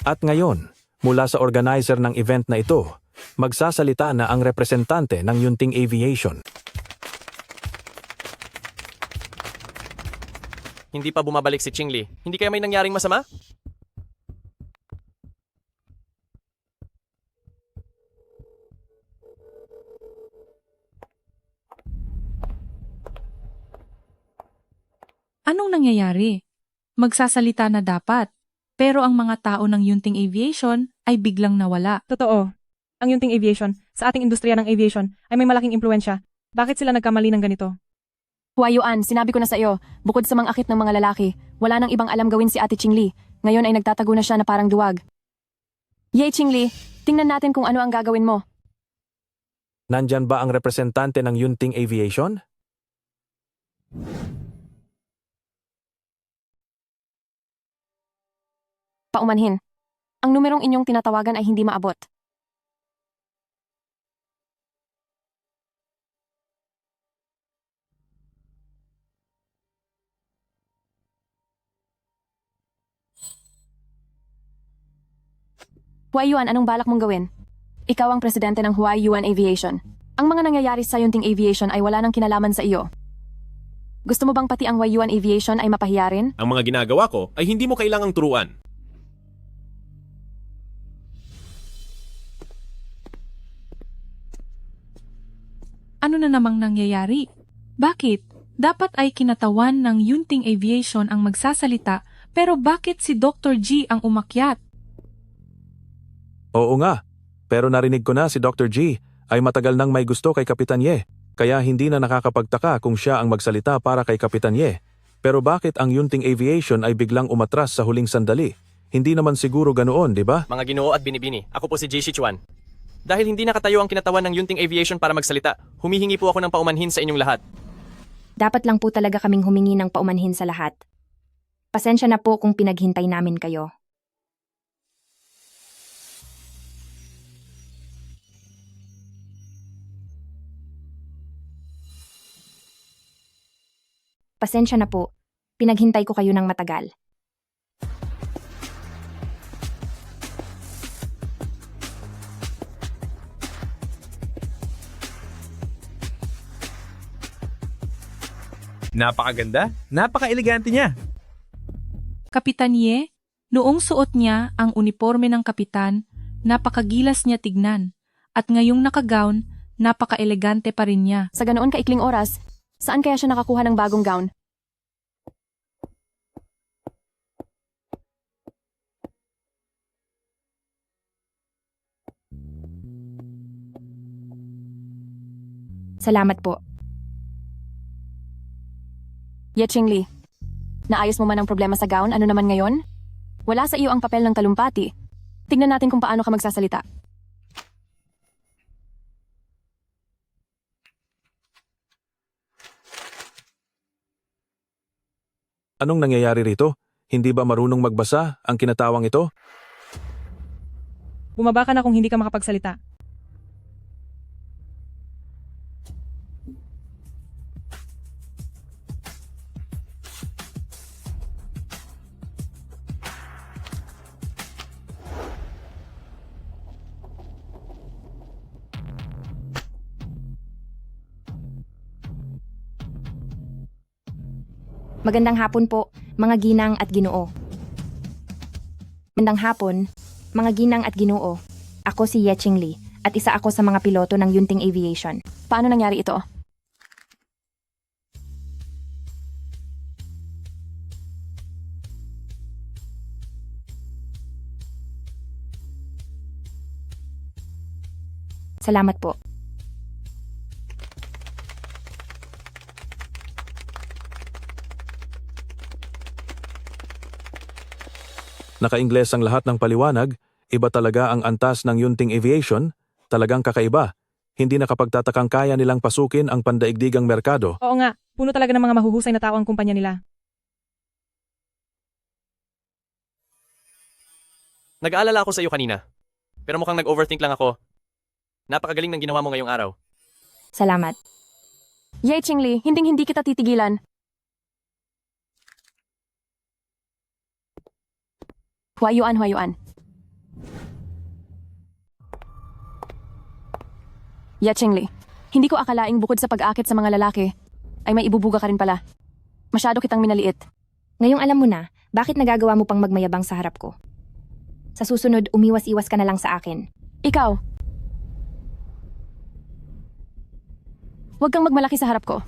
At ngayon, mula sa organizer ng event na ito, magsasalita na ang representante ng Yunting Aviation. Hindi pa bumabalik si Ching Lee. Hindi kaya may nangyaring masama? Anong nangyayari? Magsasalita na dapat. Pero ang mga tao ng Yunting Aviation ay biglang nawala. Totoo. Ang Yunting Aviation, sa ating industriya ng aviation, ay may malaking impluensya. Bakit sila nagkamali ng ganito? Huwei Yuan, sinabi ko na sa iyo, bukod sa mang-akit ng mga lalaki, wala nang ibang alam gawin si Ate Ching Lee. Ngayon ay nagtatago na siya na parang duwag. Ye Ching Lee, tingnan natin kung ano ang gagawin mo. Nandyan ba ang representante ng Yunting Aviation? Paumanhin. Ang numerong inyong tinatawagan ay hindi maabot. Huwei Yuan, anong balak mong gawin? Ikaw ang presidente ng Huwei Yuan Aviation. Ang mga nangyayari sa Yunting Aviation ay wala nang kinalaman sa iyo. Gusto mo bang pati ang Huwei Yuan Aviation ay mapahiyarin? Ang mga ginagawa ko ay hindi mo kailangang turuan. Ano na namang nangyayari? Bakit? Dapat ay kinatawan ng Yunting Aviation ang magsasalita, pero bakit si Dr. G ang umakyat? Oo nga, pero narinig ko na si Dr. G ay matagal nang may gusto kay Kapitan Ye, kaya hindi na nakakapagtaka kung siya ang magsalita para kay Kapitan Ye. Pero bakit ang Yunting Aviation ay biglang umatras sa huling sandali? Hindi naman siguro ganoon, di ba? Mga ginoo at binibini, ako po si Ji Shichuan. Dahil hindi nakatayo ang kinatawan ng Yunting Aviation para magsalita, humihingi po ako ng paumanhin sa inyong lahat. Dapat lang po talaga kaming humingi ng paumanhin sa lahat. Pasensya na po kung pinaghintay namin kayo. Pasensya na po, pinaghintay ko kayo ng matagal. Napakaganda, napaka-elegante niya. Kapitan Ye, noong suot niya ang uniforme ng kapitan, napakagilas niya tignan. At ngayong nakagown, napaka-elegante pa rin niya. Sa ganoon kaikling oras, saan kaya siya nakakuha ng bagong gown? Salamat po. Ye Ching Lee, naayos mo man ang problema sa gown, ano naman ngayon? Wala sa iyo ang papel ng talumpati. Tingnan natin kung paano ka magsasalita. Anong nangyayari rito? Hindi ba marunong magbasa ang kinatawang ito? Bumaba ka na kung hindi ka makapagsalita. Magandang hapon po, mga ginang at ginoo. Magandang hapon, mga ginang at ginoo. Ako si Yeching Lee at isa ako sa mga piloto ng Yunting Aviation. Paano nangyari ito? Salamat po. Naka-Ingles ang lahat ng paliwanag, iba talaga ang antas ng Yunting Aviation, talagang kakaiba. Hindi nakapagtatakang kaya nilang pasukin ang pandaigdigang merkado. Oo nga, puno talaga ng mga mahuhusay na tao ang kumpanya nila. Nag-aalala ako sa iyo kanina. Pero mukhang nag-overthink lang ako. Napakagaling ng ginawa mo ngayong araw. Salamat. Ye Qingli, hinding-hindi kita titigilan. Huayuan, Huayuan. Ye Qingli, hindi ko akalaing bukod sa pag-akit sa mga lalaki, ay may ibubuga ka rin pala. Masyado kitang minaliit. Ngayong alam mo na, bakit nagagawa mo pang magmayabang sa harap ko? Sa susunod, umiwas-iwas ka na lang sa akin. Ikaw. Huwag kang magmalaki sa harap ko.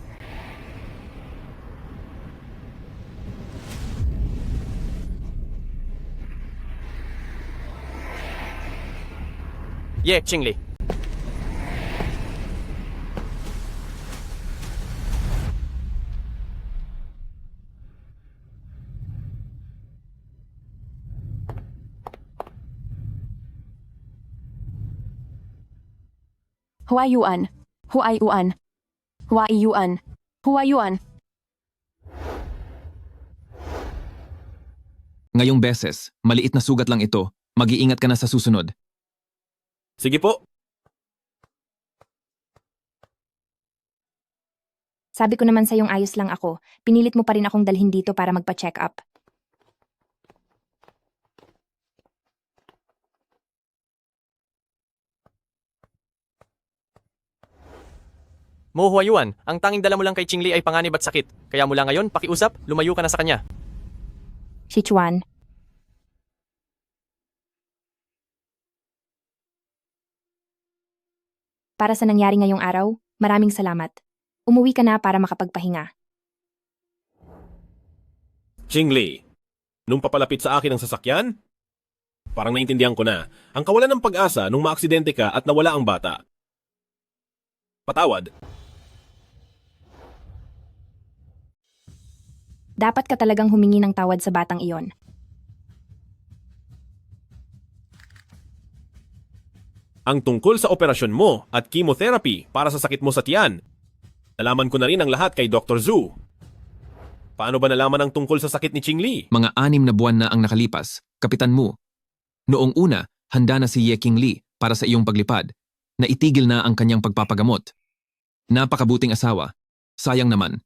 Ye, Qingli. Huayuan. Huayuan. Huayuan. Huayuan. Ngayong beses, maliit na sugat lang ito. Mag-iingat ka na sa susunod. Sige po. Sabi ko naman sa'yong ayos lang ako, pinilit mo pa rin akong dalhin dito para magpa-check up. Mo Huayuan, ang tanging dala mo lang kay Qingli ay panganib at sakit. Kaya mula ngayon, pakiusap, lumayo ka na sa kanya. Si Chuan. Para sa nangyari ngayong araw, maraming salamat. Umuwi ka na para makapagpahinga. Qingli, nung papalapit sa akin ang sasakyan, parang naintindihan ko na ang kawalan ng pag-asa nung maaksidente ka at nawala ang bata. Patawad. Dapat ka talagang humingi ng tawad sa batang iyon. Ang tungkol sa operasyon mo at chemotherapy para sa sakit mo sa tiyan. Nalaman ko na rin ang lahat kay Dr. Zhu. Paano ba nalaman ang tungkol sa sakit ni Qingli? Mga 6 na buwan na ang nakalipas, Kapitan Mu. Noong una, handa na si Ye Qingli para sa iyong paglipad. Naitigil na ang kanyang pagpapagamot. Napakabuting asawa. Sayang naman.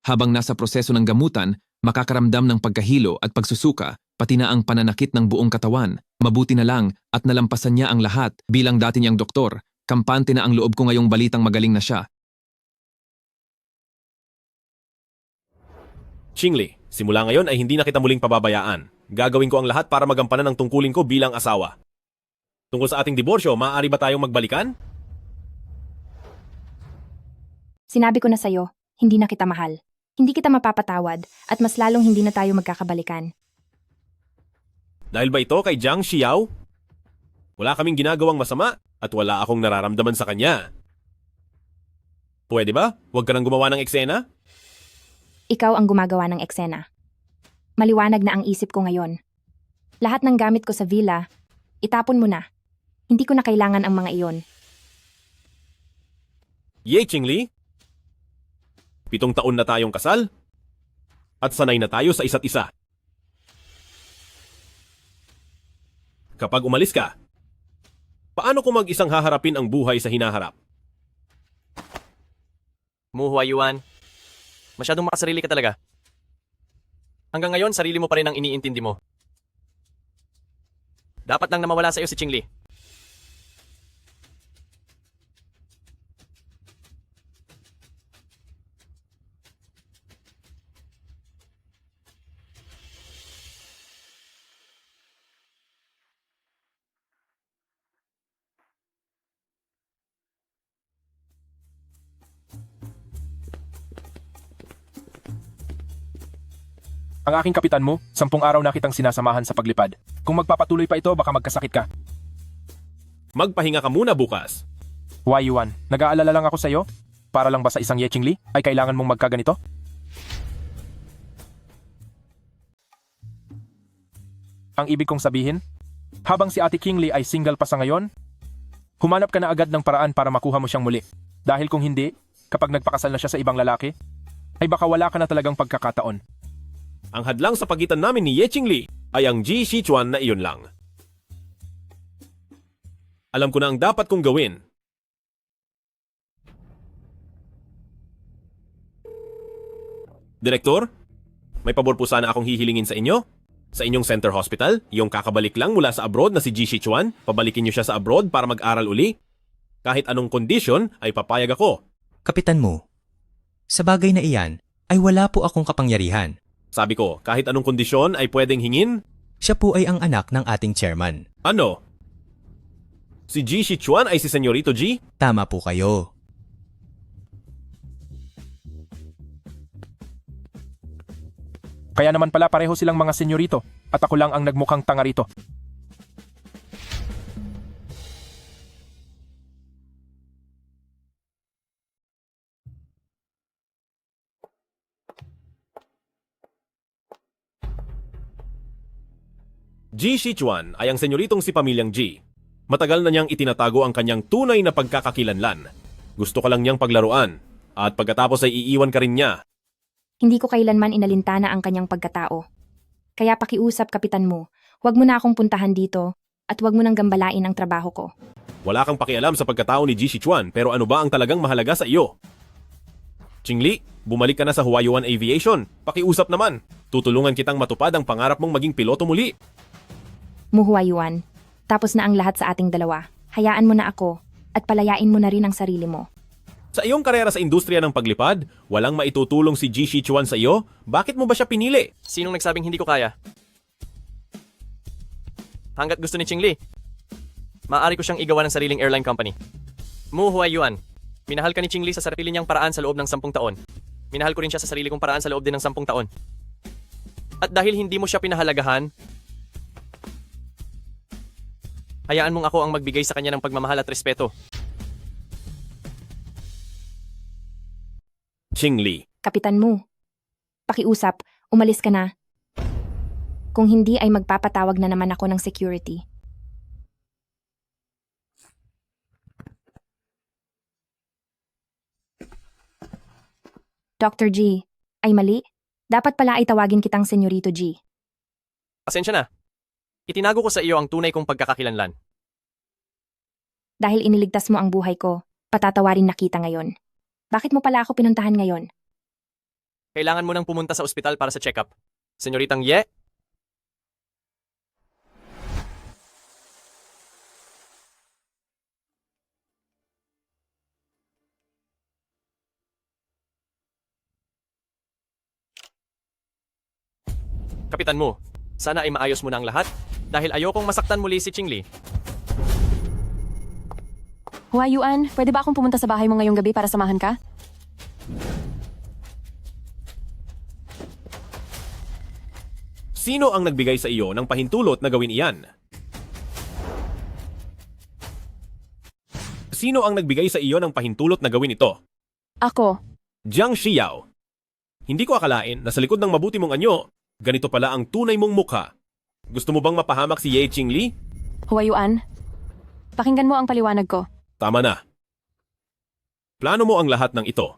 Habang nasa proseso ng gamutan, makakaramdam ng pagkahilo at pagsusuka, pati na ang pananakit ng buong katawan. Mabuti na lang at nalampasan niya ang lahat bilang dati niyang doktor. Kampante na ang loob ko ngayong balitang magaling na siya. Qingli, simula ngayon ay hindi na kita muling pababayaan. Gagawin ko ang lahat para magampanan ang tungkulin ko bilang asawa. Tungkol sa ating diborsyo, maaari ba tayong magbalikan? Sinabi ko na sa'yo, hindi na kita mahal. Hindi kita mapapatawad at mas lalong hindi na tayo magkakabalikan. Dahil ba ito kay Jiang Xiao? Wala kaming ginagawang masama at wala akong nararamdaman sa kanya. Pwede ba? Huwag ka nang gumawa ng eksena? Ikaw ang gumagawa ng eksena. Maliwanag na ang isip ko ngayon. Lahat ng gamit ko sa villa, itapon mo na. Hindi ko na kailangan ang mga iyon. Ye Qingli? 7 taon na tayong kasal at sanay na tayo sa isa't isa. Kapag umalis ka, paano ko mag-isang haharapin ang buhay sa hinaharap? Mo Huayuan, masyadong makasarili ka talaga. Hanggang ngayon, sarili mo pa rin ang iniintindi mo. Dapat lang na mawala sa iyo si Qingli. Ang aking kapitan mo, 10 araw na kitang sinasamahan sa paglipad. Kung magpapatuloy pa ito, baka magkasakit ka. Magpahinga ka muna bukas. Why, Yuan? Nag-aalala lang ako sa'yo? Para lang ba sa isang Yeching Li ay kailangan mong magkaganito? Ang ibig kong sabihin, habang si Ate King Lee ay single pa sa ngayon, humanap ka na agad ng paraan para makuha mo siyang muli. Dahil kung hindi, kapag nagpakasal na siya sa ibang lalaki, ay baka wala ka na talagang pagkakataon. Ang hadlang sa pagitan namin ni Yeching Li ay ang Ji Shichuan na iyon lang. Alam ko na ang dapat kong gawin. Direktor, may pabor po sana akong hihilingin sa inyo. Sa inyong center hospital, yung kakabalik lang mula sa abroad na si Ji Shichuan, pabalikin niyo siya sa abroad para mag-aral uli. Kahit anong kondisyon ay papayag ako. Kapitan mo, sa bagay na iyan ay wala po akong kapangyarihan. Sabi ko, kahit anong kondisyon ay pwedeng hingin? Siya po ay ang anak ng ating chairman. Ano? Si Ji Shichuan ay si Senyorito Ji? Tama po kayo. Kaya naman pala pareho silang mga senyorito at ako lang ang nagmukhang tanga rito. Ji Shichuan ay ang senyoritong si Pamilyang Ji. Matagal na niyang itinatago ang kanyang tunay na pagkakakilanlan. Gusto ka lang niyang paglaruan at pagkatapos ay iiwan ka rin niya. Hindi ko kailanman inalintana ang kanyang pagkatao. Kaya pakiusap, kapitan mo, huwag mo na akong puntahan dito at huwag mo nang gambalain ang trabaho ko. Wala kang pakialam sa pagkatao ni Ji Shichuan pero ano ba ang talagang mahalaga sa iyo? Qingli, bumalik ka na sa Huayuan Aviation. Pakiusap naman. Tutulungan kitang matupad ang pangarap mong maging piloto muli. Muhuayuan, tapos na ang lahat sa ating dalawa. Hayaan mo na ako at palayain mo na rin ang sarili mo. Sa iyong karera sa industriya ng paglipad, walang maitutulong si Ji Shichuan sa iyo? Bakit mo ba siya pinili? Sinong nagsabing hindi ko kaya? Hanggat gusto ni Qingli, maaari ko siyang igawa ng sariling airline company. Mu Huayuan, minahal ka ni Qingli sa sarili niyang paraan sa loob ng 10 taon. Minahal ko rin siya sa sarili kong paraan sa loob din ng 10 taon. At dahil hindi mo siya pinahalagahan, hayaan mong ako ang magbigay sa kanya ng pagmamahal at respeto. Qingli. Kapitan mo, pakiusap, umalis ka na. Kung hindi ay magpapatawag na naman ako ng security. Dr. G, ay mali? Dapat pala ay tawagin kitang Senyorito G. Pasensya na. Itinago ko sa iyo ang tunay kong pagkakakilanlan. Dahil iniligtas mo ang buhay ko, patatawarin na kita ngayon. Bakit mo pala ako pinuntahan ngayon? Kailangan mo nang pumunta sa ospital para sa check-up. Senyoritang Ye? Kapitan mo, sana ay maayos mo na ang lahat dahil ayokong masaktan muli si Qingli. Huayuan, pwede ba akong pumunta sa bahay mo ngayong gabi para samahan ka? Sino ang nagbigay sa iyo ng pahintulot na gawin iyan? Sino ang nagbigay sa iyo ng pahintulot na gawin ito? Ako. Jiang Xiao. Hindi ko akalain na sa likod ng mabuti mong anyo, ganito pala ang tunay mong mukha. Gusto mo bang mapahamak si Ye Qingli? Huayuan, pakinggan mo ang paliwanag ko. Tama na. Plano mo ang lahat ng ito.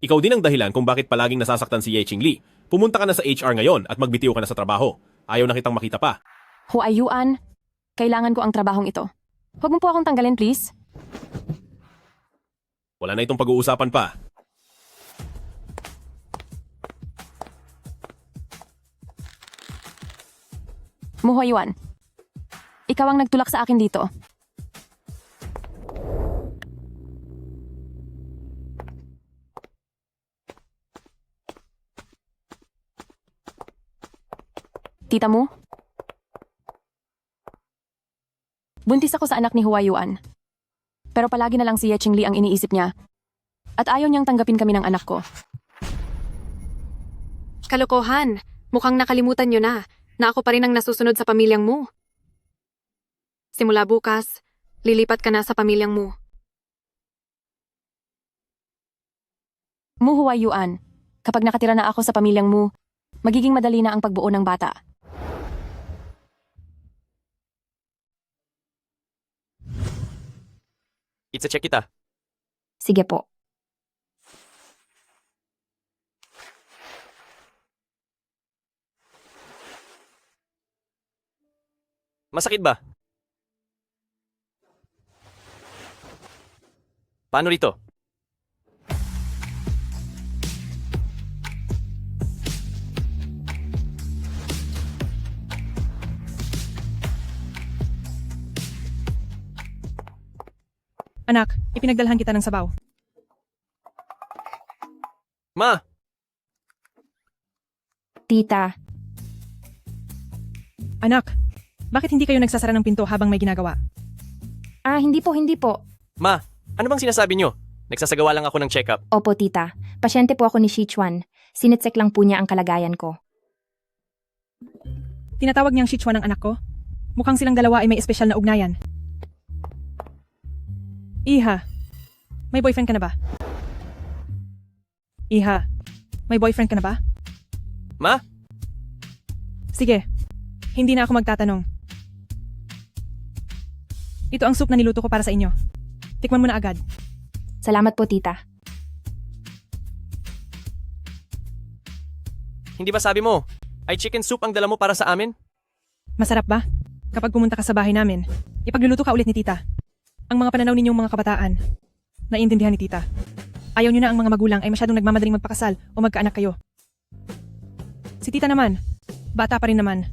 Ikaw din ang dahilan kung bakit palaging nasasaktan si Ye Qingli. Pumunta ka na sa HR ngayon at magbitiw ka na sa trabaho. Ayaw na kitang makita pa. Huayuan, kailangan ko ang trabahong ito. Huwag mo po akong tanggalin, please. Wala na itong pag-uusapan pa. Muhuayuan, ikaw ang nagtulak sa akin dito. Tita mo? Buntis ako sa anak ni Huayuan. Pero palagi na lang si Ye Qingli ang iniisip niya. At ayaw niyang tanggapin kami ng anak ko. Kalokohan! Mukhang nakalimutan nyo na ako pa rin ang nasusunod sa pamilyang mo. Simula bukas, lilipat ka na sa pamilyang mo. Mu Huayuan, kapag nakatira na ako sa pamilyang mo, magiging madali na ang pagbuo ng bata. Itsa-check kita. Sige po. Masakit ba? Paano rito? Anak, ipinagdalhan kita ng sabaw. Ma! Tita, Anak, bakit hindi kayo nagsasara ng pinto habang may ginagawa? hindi po. Ma! Ano bang sinasabi nyo? Nagsasagawa lang ako ng check-up. Opo, tita. Pasyente po ako ni Sichuan. Sinitsek lang po niya ang kalagayan ko. Tinatawag niyang Sichuan ang anak ko? Mukhang silang dalawa ay may espesyal na ugnayan. Iha, may boyfriend ka na ba? Iha, may boyfriend ka na ba? Ma? Sige, hindi na ako magtatanong. Ito ang soup na niluto ko para sa inyo. Tikman mo na agad. Salamat po, tita. Hindi ba sabi mo, ay chicken soup ang dala mo para sa amin? Masarap ba? Kapag pumunta ka sa bahay namin, ipagluluto ka ulit ni tita. Ang mga pananaw ninyong mga kabataan, naiintindihan ni tita. Ayaw niyo na ang mga magulang ay masyadong nagmamadaling magpakasal o magkaanak kayo. Si tita naman, bata pa rin naman,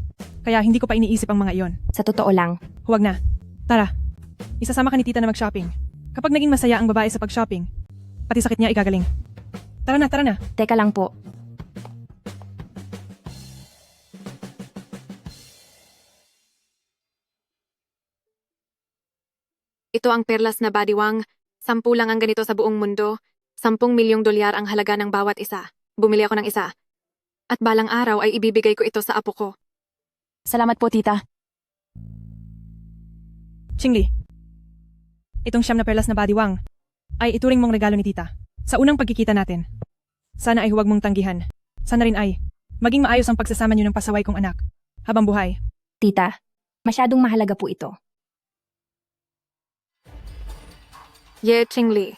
kaya hindi ko pa iniisip ang mga iyon. Sa totoo lang. Huwag na. Tara, isasama ka ni tita na mag-shopping. Kapag naging masaya ang babae sa pag-shopping, pati sakit niya igagaling. Tara na. Teka lang po. Ito ang perlas na badiwang. 10 lang ang ganito sa buong mundo. 10 milyong dolyar ang halaga ng bawat isa. Bumili ako ng isa. At balang araw ay ibibigay ko ito sa apo ko. Salamat po, tita. Qingli, itong siyam na perlas na badiwang ay ituring mong regalo ni tita. Sa unang pagkikita natin, sana ay huwag mong tanggihan. Sana rin ay maging maayos ang pagsasama niyo ng pasaway kong anak habang buhay. Tita, masyadong mahalaga po ito. Ye Qingli.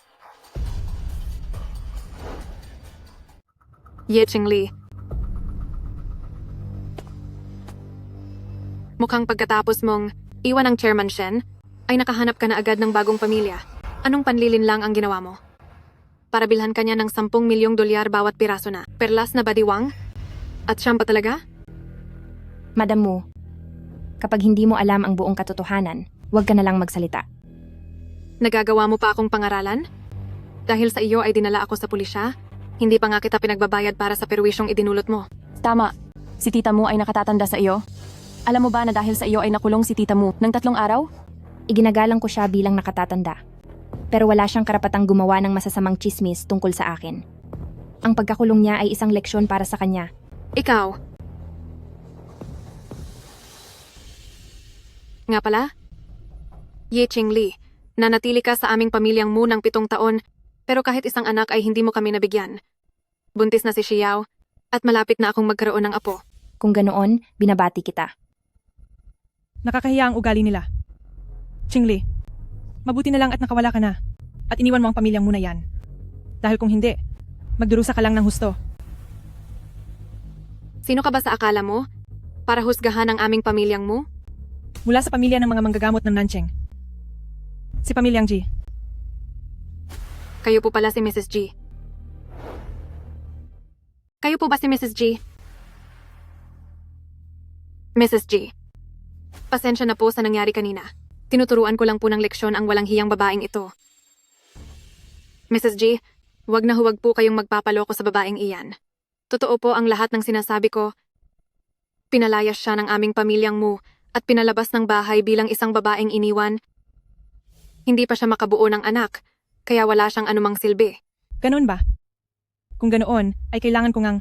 Ye Qingli. Mukhang pagkatapos mong iwan ang Chairman Shen, ay nakahanap ka na agad ng bagong pamilya. Anong panlilin lang ang ginawa mo? Para bilhan ka niya ng 10 milyong dolyar bawat piraso na. Perlas na badiwang? At siyam pa talaga? Madam Mu, kapag hindi mo alam ang buong katotohanan, huwag ka na lang magsalita. Nagagawa mo pa akong pangaralan? Dahil sa iyo ay dinala ako sa pulisya, hindi pa nga kita pinagbabayad para sa perwisyong idinulot mo. Tama. Si tita mo ay nakatatanda sa iyo. Alam mo ba na dahil sa iyo ay nakulong si tita mo ng 3 araw? Iginagalang ko siya bilang nakatatanda. Pero wala siyang karapatang gumawa ng masasamang chismis tungkol sa akin. Ang pagkakulong niya ay isang leksyon para sa kanya. Ikaw? Nga pala? Ye Qingli, nanatili ka sa aming pamilyang Mu ng 7 taon, pero kahit isang anak ay hindi mo kami nabigyan. Buntis na si Xiao, at malapit na akong magkaroon ng apo. Kung ganoon, binabati kita. Nakakahiya ang ugali nila. Qingli, mabuti na lang at nakawala ka na. At iniwan mo ang pamilyang mo na yan. Dahil kung hindi, magdurusa ka lang ng husto. Sino ka ba sa akala mo? Para husgahan ang aming pamilyang Mu? Mula sa pamilya ng mga manggagamot ng Nancheng. Si pamilyang G. Kayo po pala si Mrs. G. Kayo po ba si Mrs. G? Mrs. G. Pasensya na po sa nangyari kanina. Tinuturuan ko lang po ng leksyon ang walang hiyang babaeng ito. Mrs. G, huwag na huwag po kayong magpapaloko sa babaeng iyan. Totoo po ang lahat ng sinasabi ko. Pinalayas siya ng aming pamilyang Mu at pinalabas ng bahay bilang isang babaeng iniwan. Hindi pa siya makabuo ng anak, kaya wala siyang anumang silbi. Ganoon ba? Kung ganoon, ay kailangan ko ngang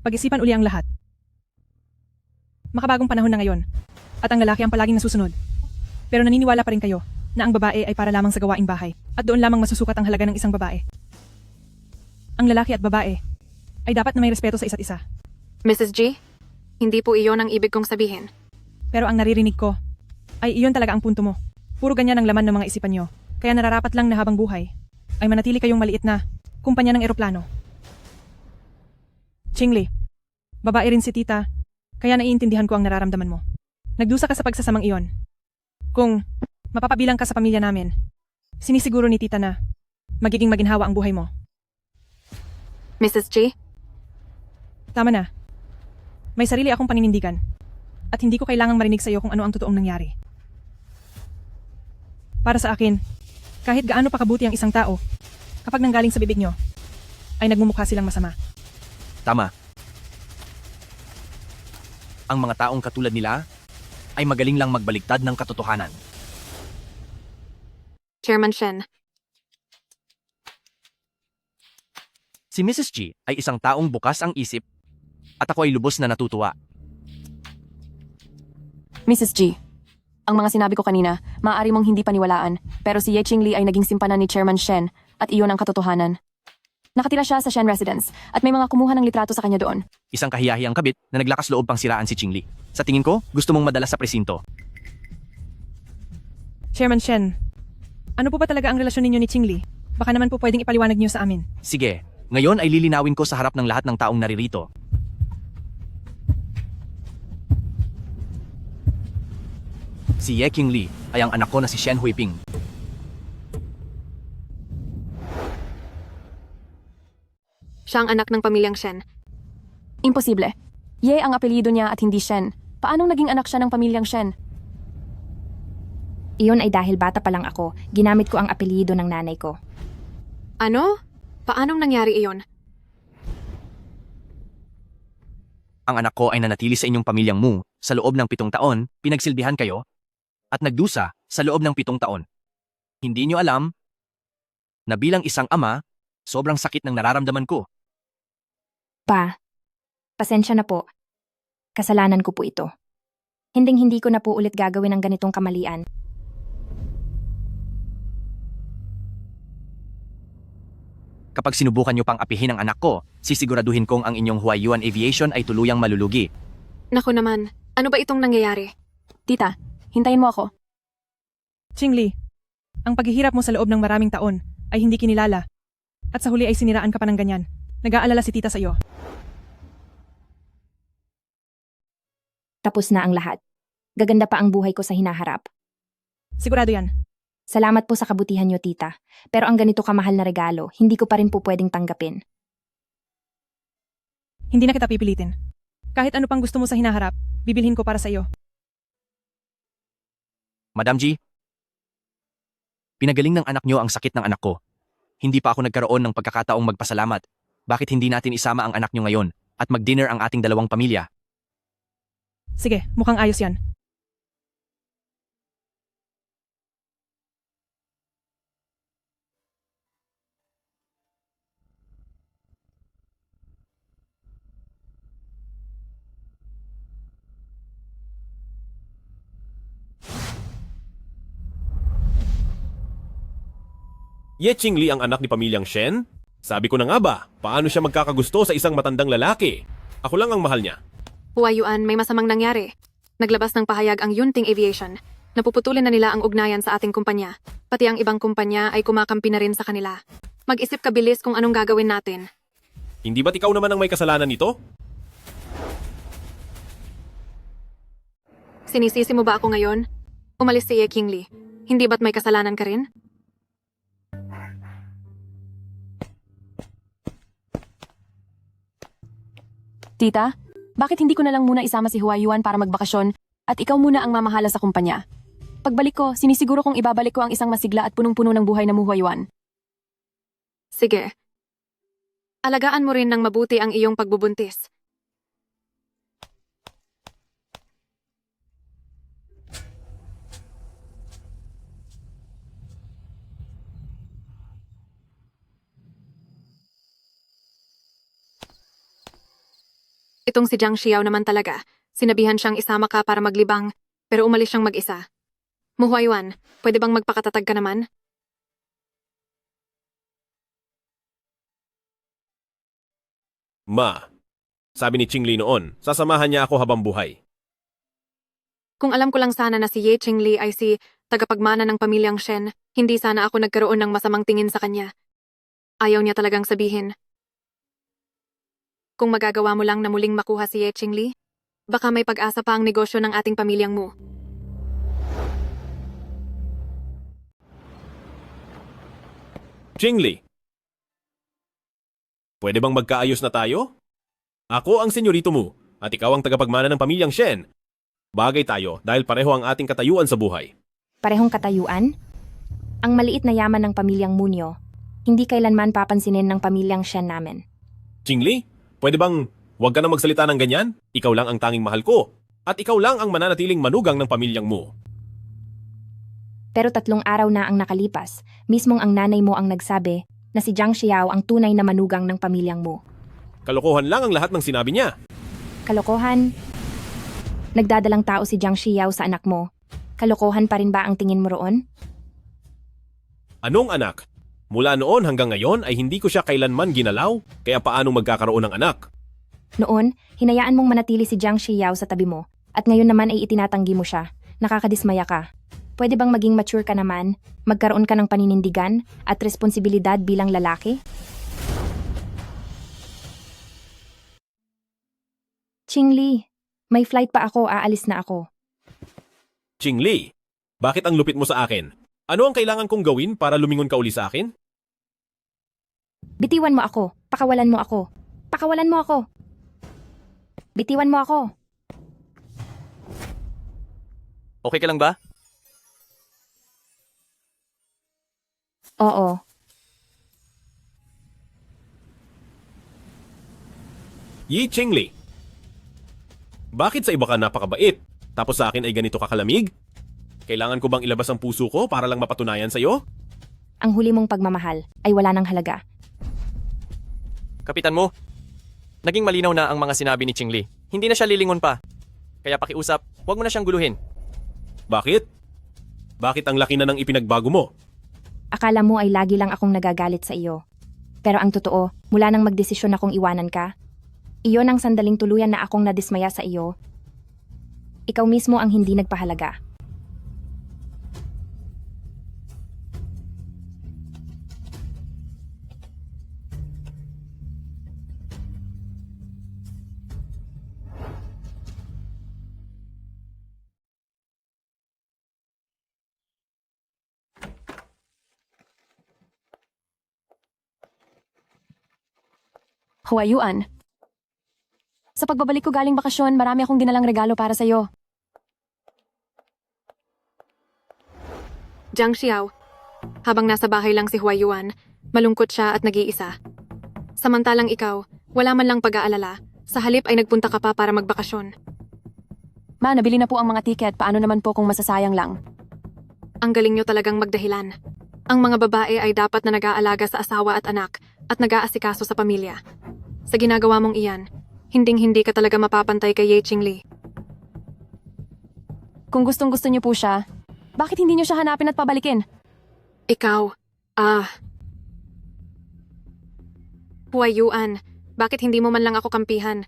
Pag-isipan uli ang lahat. Makabagong panahon na ngayon. At ang lalaki ang palaging nasusunod. Pero naniniwala pa rin kayo na ang babae ay para lamang sa gawaing bahay at doon lamang masusukat ang halaga ng isang babae. Ang lalaki at babae ay dapat na may respeto sa isa't isa. Mrs. G, hindi po iyon ang ibig kong sabihin. Pero ang naririnig ko ay iyon talaga ang punto mo. Puro ganyan ang laman ng mga isipan nyo. Kaya nararapat lang na habang buhay ay manatili kayong maliit na kumpanya ng eroplano. Chingli, babae rin si tita, kaya naiintindihan ko ang nararamdaman mo. Nagdusa ka sa pagsasamang iyon. Kung mapapabilang ka sa pamilya namin, sinisiguro ni tita na magiging maginhawa ang buhay mo. Mrs. G? Tama na. May sarili akong paninindigan. At hindi ko kailangang marinig sa iyo kung ano ang totoong nangyari. Para sa akin, kahit gaano pa kabuti ang isang tao, kapag nanggaling sa bibig nyo, ay nagmumukha silang masama. Tama. Ang mga taong katulad nila ay magaling lang magbaligtad ng katotohanan. Chairman Shen, Si Mrs. G ay isang taong bukas ang isip at ako ay lubos na natutuwa. Mrs. G, ang mga sinabi ko kanina, maaari mong hindi paniwalaan, pero si Ye Qingli ay naging simpanan ni Chairman Shen at iyon ang katotohanan. Nakatira siya sa Shen Residence at may mga kumuha ng litrato sa kanya doon. Isang kahiyahiyang kabit na naglakas loob pang siraan si Qingli. Sa tingin ko, gusto mong madala sa presinto. Chairman Shen, ano po ba talaga ang relasyon ninyo ni Qingli? Baka naman po pwedeng ipaliwanag niyo sa amin. Sige, ngayon ay lilinawin ko sa harap ng lahat ng taong naririto. Si Ye Qingli ay ang anak ko na si Shen Huiping. siya ang anak ng pamilyang Shen. Imposible. Ye ang apelyido niya at hindi Shen. Paanong naging anak siya ng pamilyang Shen? Iyon ay dahil bata pa lang ako, ginamit ko ang apelyido ng nanay ko. Ano? Paanong nangyari iyon? Ang anak ko ay nanatili sa inyong pamilyang Mu sa loob ng 7 taon, pinagsilbihan kayo, at nagdusa sa loob ng 7 taon. Hindi niyo alam na bilang isang ama, sobrang sakit ng nararamdaman ko. Pa, pasensya na po. Kasalanan ko po ito. Hinding-hindi ko na po ulit gagawin ang ganitong kamalian. Kapag sinubukan niyo pang apihin ang anak ko, sisiguraduhin kong ang inyong Huayuan Aviation ay tuluyang malulugi. Naku naman, ano ba itong nangyayari? Tita, hintayin mo ako. Qingli, ang paghihirap mo sa loob ng maraming taon ay hindi kinilala. At sa huli ay siniraan ka pa ng ganyan. Nag-aalala si tita sa iyo. Tapos na ang lahat. Gaganda pa ang buhay ko sa hinaharap. Sigurado yan. Salamat po sa kabutihan niyo, tita. Pero ang ganito kamahal na regalo, hindi ko pa rin po pwedeng tanggapin. Hindi na kita pipilitin. Kahit ano pang gusto mo sa hinaharap, bibilhin ko para sa iyo. Madam G, pinagaling ng anak niyo ang sakit ng anak ko. Hindi pa ako nagkaroon ng pagkakataong magpasalamat. Bakit hindi natin isama ang anak niyo ngayon at mag-dinner ang ating dalawang pamilya? Sige, mukhang ayos yan. Ye Qingli ang anak ni pamilyang Shen? Sabi ko na nga ba, paano siya magkakagusto sa isang matandang lalaki? Ako lang ang mahal niya. Huayuan, may masamang nangyari. Naglabas ng pahayag ang Yunting Aviation. Napuputulin na nila ang ugnayan sa ating kumpanya. Pati ang ibang kumpanya ay kumakampi na rin sa kanila. Mag-isip ka bilis kung anong gagawin natin. Hindi ba't ikaw naman ang may kasalanan nito? Sinisisi mo ba ako ngayon? Umalis si Ye Qingli. Hindi ba't may kasalanan ka rin? Tita, bakit hindi ko na lang muna isama si Huayuan para magbakasyon at ikaw muna ang mamahala sa kumpanya? Pagbalik ko, sinisiguro kong ibabalik ko ang isang masigla at punong-puno ng buhay na Huayuan. Sige. Alagaan mo rin ng mabuti ang iyong pagbubuntis. Itong si Jiang Xiao naman talaga. Sinabihan siyang isama ka para maglibang, pero umalis siyang mag-isa. Mu Huayuan, pwede bang magpakatatag ka naman? Ma, sabi ni Qingli noon, sasamahan niya ako habang buhay. Kung alam ko lang sana na si Ye Qingli ay si tagapagmana ng pamilyang Shen, hindi sana ako nagkaroon ng masamang tingin sa kanya. Ayaw niya talagang sabihin. Kung magagawa mo lang na muling makuha si Ye Qingli, baka may pag-asa pa ang negosyo ng ating pamilyang Mu. Qingli, pwede bang magkaayos na tayo? Ako ang senyorito mo, at ikaw ang tagapagmana ng pamilyang Shen. Bagay tayo dahil pareho ang ating katayuan sa buhay. Parehong katayuan? Ang maliit na yaman ng pamilyang Munyo, hindi kailanman papansinin ng pamilyang Shen namin. Qingli, pwede bang huwag ka na magsalita ng ganyan? Ikaw lang ang tanging mahal ko. At ikaw lang ang mananatiling manugang ng pamilyang mo. Pero 3 araw na ang nakalipas, mismong ang nanay mo ang nagsabi na si Jiang Xiao ang tunay na manugang ng pamilyang mo. Kalokohan lang ang lahat ng sinabi niya. Kalokohan? Nagdadalang tao si Jiang Xiao sa anak mo. Kalokohan pa rin ba ang tingin mo roon? Anong anak? Mula noon hanggang ngayon ay hindi ko siya kailanman ginalaw, kaya paano magkakaroon ng anak? Noon, hinayaan mong manatili si Jiang Xiao sa tabi mo, at ngayon naman ay itinatanggi mo siya. Nakakadismaya ka. Pwede bang maging mature ka naman, magkaroon ka ng paninindigan at responsibilidad bilang lalaki? Qingli, may flight pa ako, aalis na ako. Qingli, bakit ang lupit mo sa akin? Ano ang kailangan kong gawin para lumingon ka uli sa akin? Bitiwan mo ako, pakawalan mo ako. Pakawalan mo ako. Bitiwan mo ako. Okay ka lang ba? Oo. Yi Qingli, bakit sa iba ka napakabait, tapos sa akin ay ganito kakalamig? Kailangan ko bang ilabas ang puso ko para lang mapatunayan sa'yo? Ang huli mong pagmamahal ay wala ng halaga. Kapitan mo, naging malinaw na ang mga sinabi ni Qingli. Hindi na siya lilingon pa. Kaya pakiusap, huwag mo na siyang guluhin. Bakit? Bakit ang laki na ng ipinagbago mo? Akala mo ay lagi lang akong nagagalit sa iyo. Pero ang totoo, mula nang magdesisyon akong iwanan ka, iyon ang sandaling tuluyan na akong nadismaya sa iyo. Ikaw mismo ang hindi nagpahalaga. Huayuan. Sa pagbabalik ko galing bakasyon, marami akong dinalang regalo para sa'yo. Jiang Xiao, habang nasa bahay lang si Huayuan, malungkot siya at nag-iisa. Samantalang ikaw, wala man lang pag-aalala, sa halip ay nagpunta ka pa para magbakasyon. Ma, nabili na po ang mga tiket, paano naman po kung masasayang lang? Ang galing nyo talagang magdahilan. Ang mga babae ay dapat na nag-aalaga sa asawa at anak at nag-aasikaso sa pamilya. Sa ginagawa mong iyan, hinding-hindi ka talaga mapapantay kay Ye Qingli. Kung gustong-gusto niyo po siya, bakit hindi niyo siya hanapin at pabalikin? Ikaw, Huayuan, bakit hindi mo man lang ako kampihan?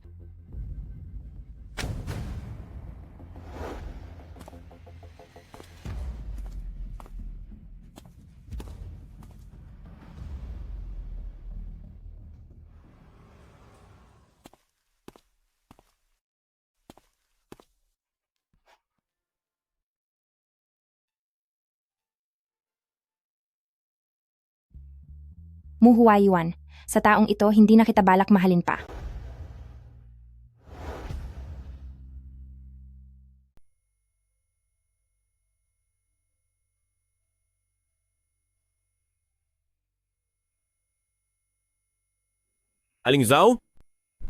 Mu Huayuan, sa taong ito hindi na kita balak mahalin pa. Aling Zhao?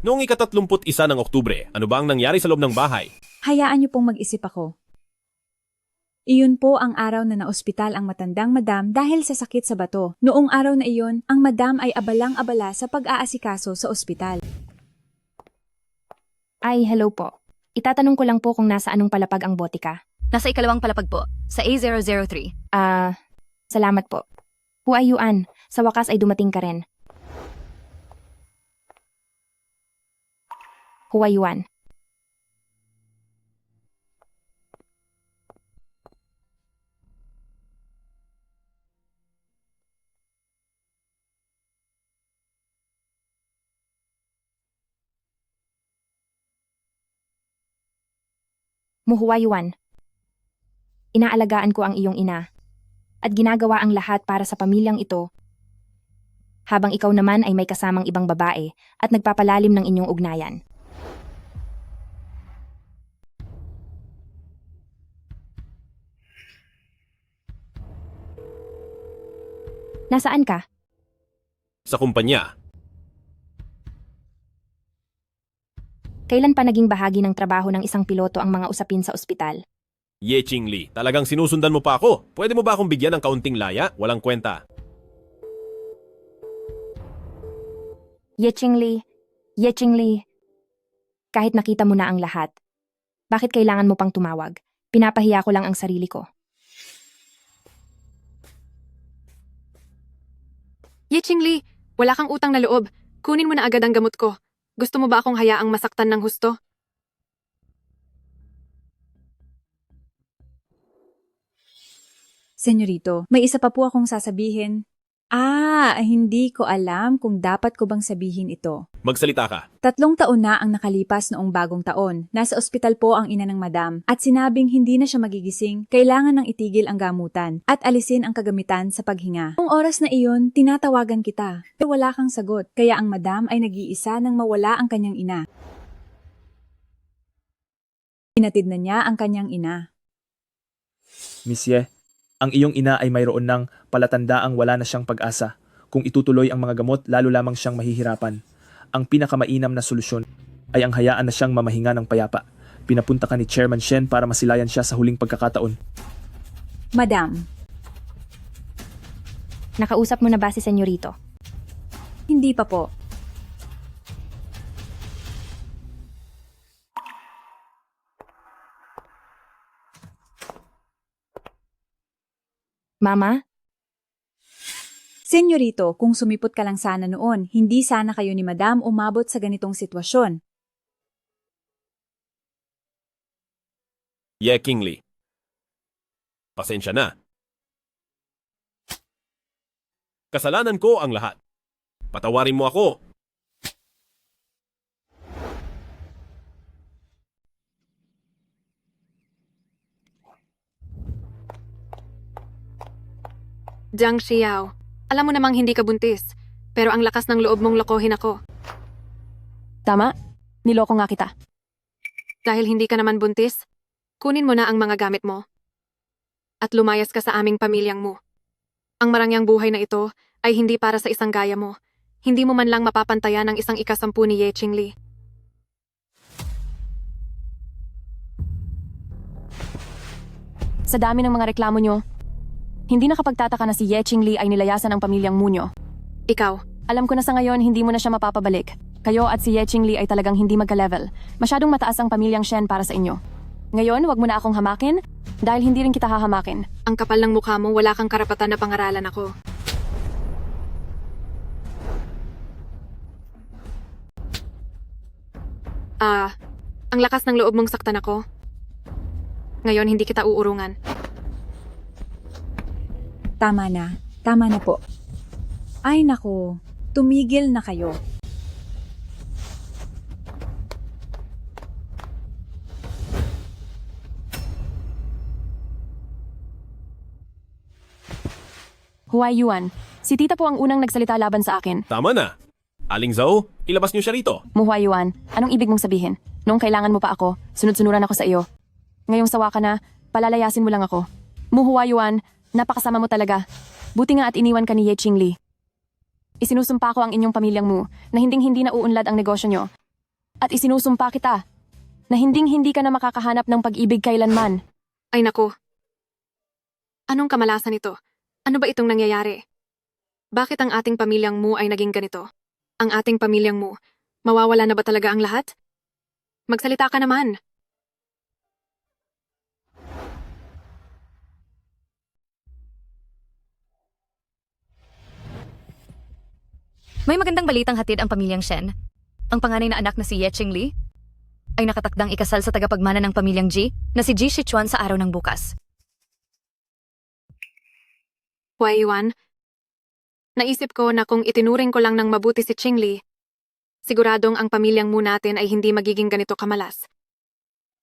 Noong ika-31 ng Oktubre, ano ba ang nangyari sa loob ng bahay? Hayaan niyo pong mag-isip ako. Iyon po ang araw na naospital ang matandang madam dahil sa sakit sa bato. Noong araw na iyon, ang madam ay abalang-abala sa pag-aasikaso sa ospital. Ay, hello po. Itatanong ko lang po kung nasa anong palapag ang botika. Nasa ikalawang palapag po, sa A003. Salamat po. Huay Yuan, sa wakas ay dumating ka rin. Huay Yuan. Muhuayuan. Inaalagaan ko ang iyong ina. At ginagawa ang lahat para sa pamilyang ito. Habang ikaw naman ay may kasamang ibang babae at nagpapalalim ng inyong ugnayan. Nasaan ka? Sa kumpanya. Kailan pa naging bahagi ng trabaho ng isang piloto ang mga usapin sa ospital? Ye Qingli, talagang sinusundan mo pa ako. Pwede mo ba akong bigyan ng kaunting laya? Walang kwenta. Ye Qingli, kahit nakita mo na ang lahat, bakit kailangan mo pang tumawag? Pinapahiya ko lang ang sarili ko. Ye Qingli, wala kang utang na loob. Kunin mo na agad ang gamot ko. Gusto mo ba akong hayaang masaktan ng husto? Senyorito, may isa pa po akong sasabihin. Hindi ko alam kung dapat ko bang sabihin ito. Magsalita ka. 3 taon na ang nakalipas noong bagong taon. Nasa ospital po ang ina ng madam at sinabing hindi na siya magigising, kailangan nang itigil ang gamutan at alisin ang kagamitan sa paghinga. Noong oras na iyon, tinatawagan kita. Pero wala kang sagot, kaya ang madam ay nag-iisa nang mawala ang kanyang ina. Inatid na niya ang kanyang ina. Monsieur, ang iyong ina ay mayroon ng palatandaang wala na siyang pag-asa. Kung itutuloy ang mga gamot, lalo lamang siyang mahihirapan. Ang pinakamainam na solusyon ay ang hayaan na siyang mamahinga ng payapa. Pinapunta ka ni Chairman Shen para masilayan siya sa huling pagkakataon. Madam. Nakausap mo na ba si Senyorito? Hindi pa po. Mama? Senyorito, kung sumipot ka lang sana noon, hindi sana kayo ni Madam umabot sa ganitong sitwasyon. Ye Qingli. Pasensya na. Kasalanan ko ang lahat. Patawarin mo ako. Jiang Xiao, alam mo namang hindi ka buntis, pero ang lakas ng loob mong lokohin ako. Tama, niloko nga kita. Dahil hindi ka naman buntis, kunin mo na ang mga gamit mo. At lumayas ka sa aming pamilyang mo. Ang marangyang buhay na ito ay hindi para sa isang gaya mo. Hindi mo man lang mapapantayan ang isang ikasampu ni Ye Qingli. Sa dami ng mga reklamo nyo, hindi nakapagtataka na si Ye Qingli ay nilayasan ang pamilyang Munyo. Ikaw, alam ko na sa ngayon hindi mo na siya mapapabalik. Kayo at si Ye Qingli ay talagang hindi magka-level. Masyadong mataas ang pamilyang Shen para sa inyo. Ngayon, wag mo na akong hamakin dahil hindi rin kita hahamakin. Ang kapal ng mukha mo, wala kang karapatan na pangaralan ako. Ang lakas ng loob mong saktan ako. Ngayon, hindi kita uurungan. Tama na po. Ay nako, tumigil na kayo. Huay Yuan, si tita po ang unang nagsalita laban sa akin. Tama na. Aling Zhou, ilabas niyo siya rito. Muhuay Yuan, anong ibig mong sabihin? Noong kailangan mo pa ako, sunod-sunuran ako sa iyo. Ngayong sawa ka na, palalayasin mo lang ako. Muhuay Yuan, napakasama mo talaga. Buti nga at iniwan ka ni Ye Qingli. Isinusumpa ko ang inyong pamilyang mo na hinding-hindi na uunlad ang negosyo nyo. At isinusumpa kita na hinding-hindi ka na makakahanap ng pag-ibig kailanman. Ay nako. Anong kamalasan ito? Ano ba itong nangyayari? Bakit ang ating pamilyang mo ay naging ganito? Ang ating pamilyang mo, mawawala na ba talaga ang lahat? Magsalita ka naman. May magandang balitang hatid ang pamilyang Shen. Ang panganay na anak na si Ye Qingli ay nakatakdang ikasal sa tagapagmana ng pamilyang Ji na si Ji Shichuan sa araw ng bukas. Huai Yuan, naisip ko na kung itinuring ko lang ng mabuti si Qingli, siguradong ang pamilyang Mu natin ay hindi magiging ganito kamalas.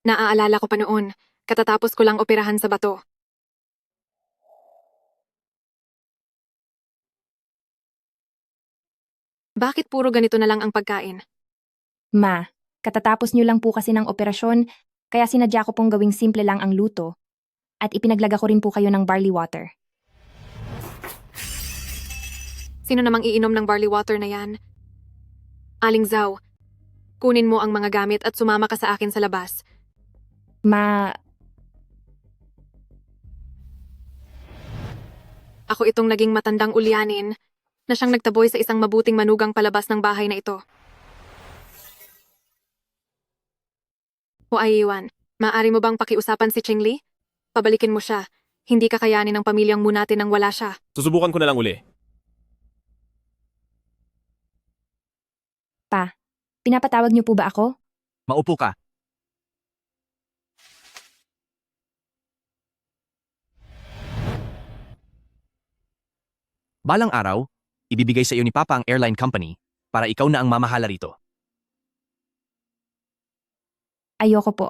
Naaalala ko pa noon, katatapos ko lang operahan sa bato. Bakit puro ganito na lang ang pagkain? Ma, katatapos niyo lang po kasi ng operasyon, kaya sinadya ko pong gawing simple lang ang luto. At ipinaglaga ko rin po kayo ng barley water. Sino namang iinom ng barley water na yan? Aling Zhao, kunin mo ang mga gamit at sumama ka sa akin sa labas. Ma, Ako itong naging matandang ulyanin na siyang nagtaboy sa isang mabuting manugang palabas ng bahay na ito. Huai Yuan, maaari mo bang pakiusapan si Qingli? Pabalikin mo siya. Hindi kakayanin ng pamilyang Mu natin nang wala siya. Susubukan ko na lang uli. Pa, pinapatawag niyo po ba ako? Maupo ka. Balang araw, ibibigay sa iyo ni Papa ang airline company para ikaw na ang mamahala rito. Ayoko po.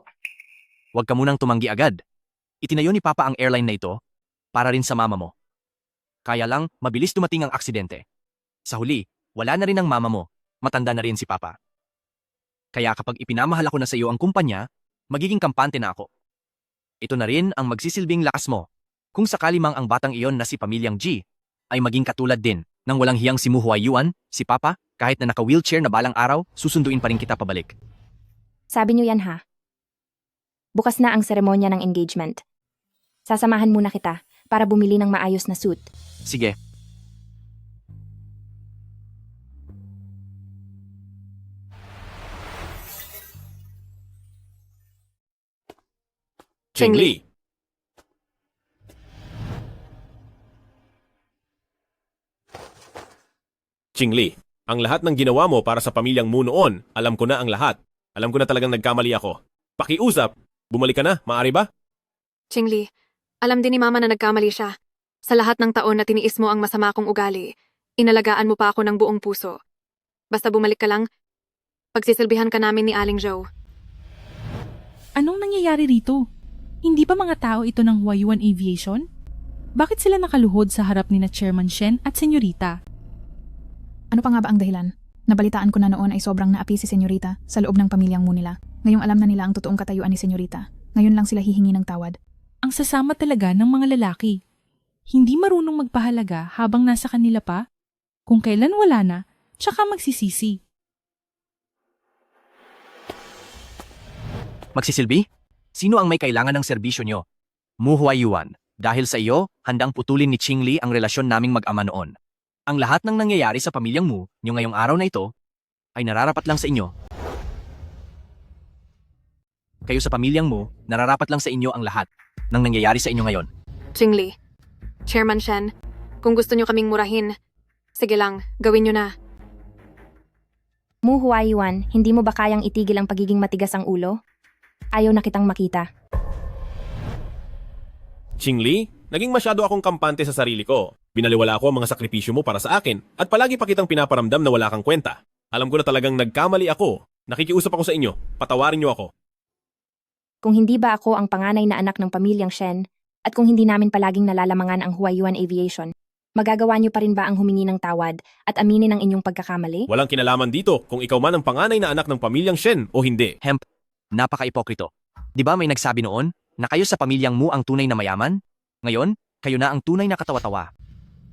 Huwag ka munang tumanggi agad. Itinayo ni Papa ang airline na ito para rin sa mama mo. Kaya lang, mabilis dumating ang aksidente. Sa huli, wala na rin ang mama mo. Matanda na rin si Papa. Kaya kapag ipinamahal ako na sa iyo ang kumpanya, magiging kampante na ako. Ito na rin ang magsisilbing lakas mo. Kung sakali mang ang batang iyon na si pamilyang G ay maging katulad din ng walang hiyang si Mu Huaiyuan, si Papa, kahit na naka-wheelchair na balang araw, susunduin pa rin kita pabalik. Sabi niyo yan ha. Bukas na ang seremonya ng engagement. Sasamahan muna kita para bumili ng maayos na suit. Sige. Qingli! Qingli, ang lahat ng ginawa mo para sa pamilyang Mu noon, alam ko na ang lahat. Alam ko na talagang nagkamali ako. Pakiusap, bumalik ka na, maaari ba? Qingli, alam din ni Mama na nagkamali siya. Sa lahat ng taon na tiniis mo ang masama kong ugali, inalagaan mo pa ako ng buong puso. Basta bumalik ka lang, pagsisilbihan ka namin ni Aling Zhou. Anong nangyayari rito? Hindi ba mga tao ito ng Huayuan Aviation? Bakit sila nakaluhod sa harap ni na Chairman Shen at Senyorita? Ano pa nga ba ang dahilan? Nabalitaan ko na noon ay sobrang naapi si Senyorita sa loob ng pamilyang Mu nila. Ngayong alam na nila ang totoong katayuan ni Senyorita. Ngayon lang sila hihingi ng tawad. Ang sasama talaga ng mga lalaki. Hindi marunong magpahalaga habang nasa kanila pa. Kung kailan wala na, tsaka magsisisi. Magsisilbi? Sino ang may kailangan ng serbisyo nyo? Mu Huaiyuan. Dahil sa iyo, handang putulin ni Qingli ang relasyon naming mag-ama noon. Ang lahat ng nangyayari sa pamilyang Mu nyo ngayong araw na ito ay nararapat lang sa inyo. Kayo sa pamilyang Mu, nararapat lang sa inyo ang lahat ng nangyayari sa inyo ngayon. Qingli, Chairman Shen, kung gusto nyo kaming murahin, sige lang, gawin nyo na. Mu Huaiyuan, hindi mo ba kayang itigil ang pagiging matigas ang ulo? Ayaw na kitang makita. Qingli, naging masyado akong kampante sa sarili ko. Binaliwala ko ang mga sakripisyo mo para sa akin at palagi pa kitang pinaparamdam na wala kang kwenta. Alam ko na talagang nagkamali ako. Nakikiusap ako sa inyo. Patawarin niyo ako. Kung hindi ba ako ang panganay na anak ng pamilyang Shen, at kung hindi namin palaging nalalamangan ang Huayuan Aviation, magagawa niyo pa rin ba ang humingi ng tawad at aminin ang inyong pagkakamali? Walang kinalaman dito kung ikaw man ang panganay na anak ng pamilyang Shen o hindi. Hemp, napaka-ipokrito. Di ba may nagsabi noon na kayo sa pamilyang Mu ang tunay na mayaman? Ngayon, kayo na ang tunay na katawa-tawa.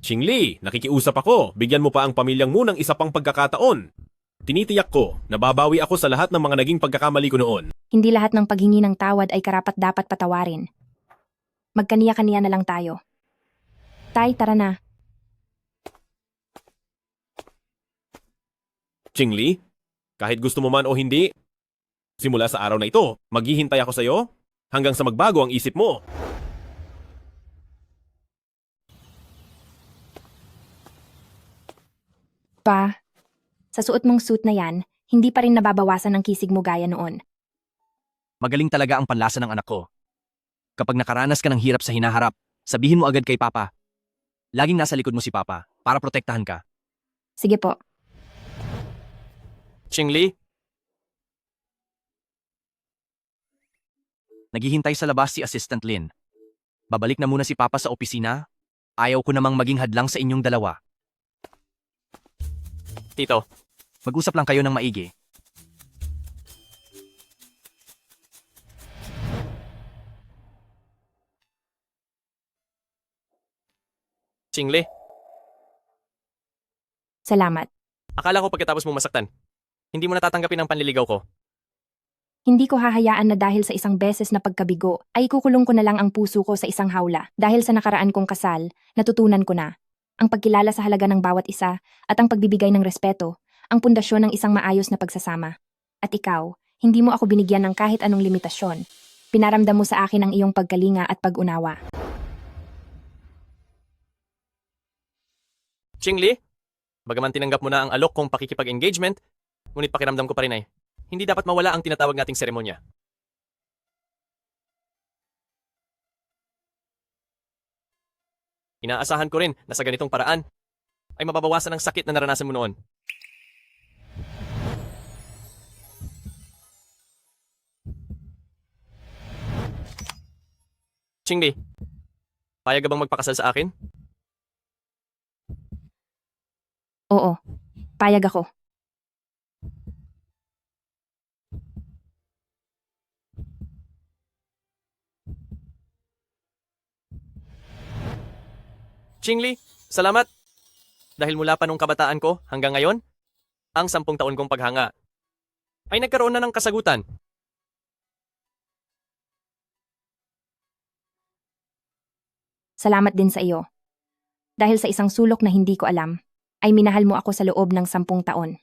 Qingli, nakikiusap ako. Bigyan mo pa ang pamilyang Mu ng isa pang pagkakataon. Tinitiyak ko na babawi ako sa lahat ng mga naging pagkakamali ko noon. Hindi lahat ng paghingi ng tawad ay karapat-dapat patawarin. Magkaniya-kaniya na lang tayo. Tay, tara na. Qingli, kahit gusto mo man o hindi, Simula sa araw na ito, maghihintay ako sa iyo hanggang sa magbago ang isip mo. Pa, sa suot mong suit na yan, hindi pa rin nababawasan ang kisig mo gaya noon. Magaling talaga ang panlasa ng anak ko. Kapag nakaranas ka ng hirap sa hinaharap, sabihin mo agad kay Papa. Laging nasa likod mo si Papa para protektahan ka. Sige po. Qingli? Naghihintay sa labas si Assistant Lin. Babalik na muna si Papa sa opisina. Ayaw ko namang maging hadlang sa inyong dalawa. Tito, mag-usap lang kayo ng maigi. Qingli, Salamat. akala ko pagkatapos mo masaktan, hindi mo natatanggapin ang panliligaw ko. Hindi ko hahayaan na dahil sa isang beses na pagkabigo, ay kukulong ko na lang ang puso ko sa isang hawla. Dahil sa nakaraan kong kasal, natutunan ko na. Ang pagkilala sa halaga ng bawat isa at ang pagbibigay ng respeto, ang pundasyon ng isang maayos na pagsasama. At ikaw, hindi mo ako binigyan ng kahit anong limitasyon. Pinaramdam mo sa akin ang iyong pagkalinga at pag-unawa. Qingli, bagaman tinanggap mo na ang alok kong pakikipag-engagement, ngunit pakiramdam ko pa rin ay, hindi dapat mawala ang tinatawag nating seremonya. Inaasahan ko rin na sa ganitong paraan ay mababawasan ang sakit na naranasan mo noon. Qingli, payag ka bang magpakasal sa akin? Oo, payag ako. Qingli, salamat! Dahil mula pa nung kabataan ko hanggang ngayon, ang 10 taon kong paghanga ay nagkaroon na ng kasagutan. Salamat din sa iyo. Dahil sa isang sulok na hindi ko alam, ay minahal mo ako sa loob ng 10 taon.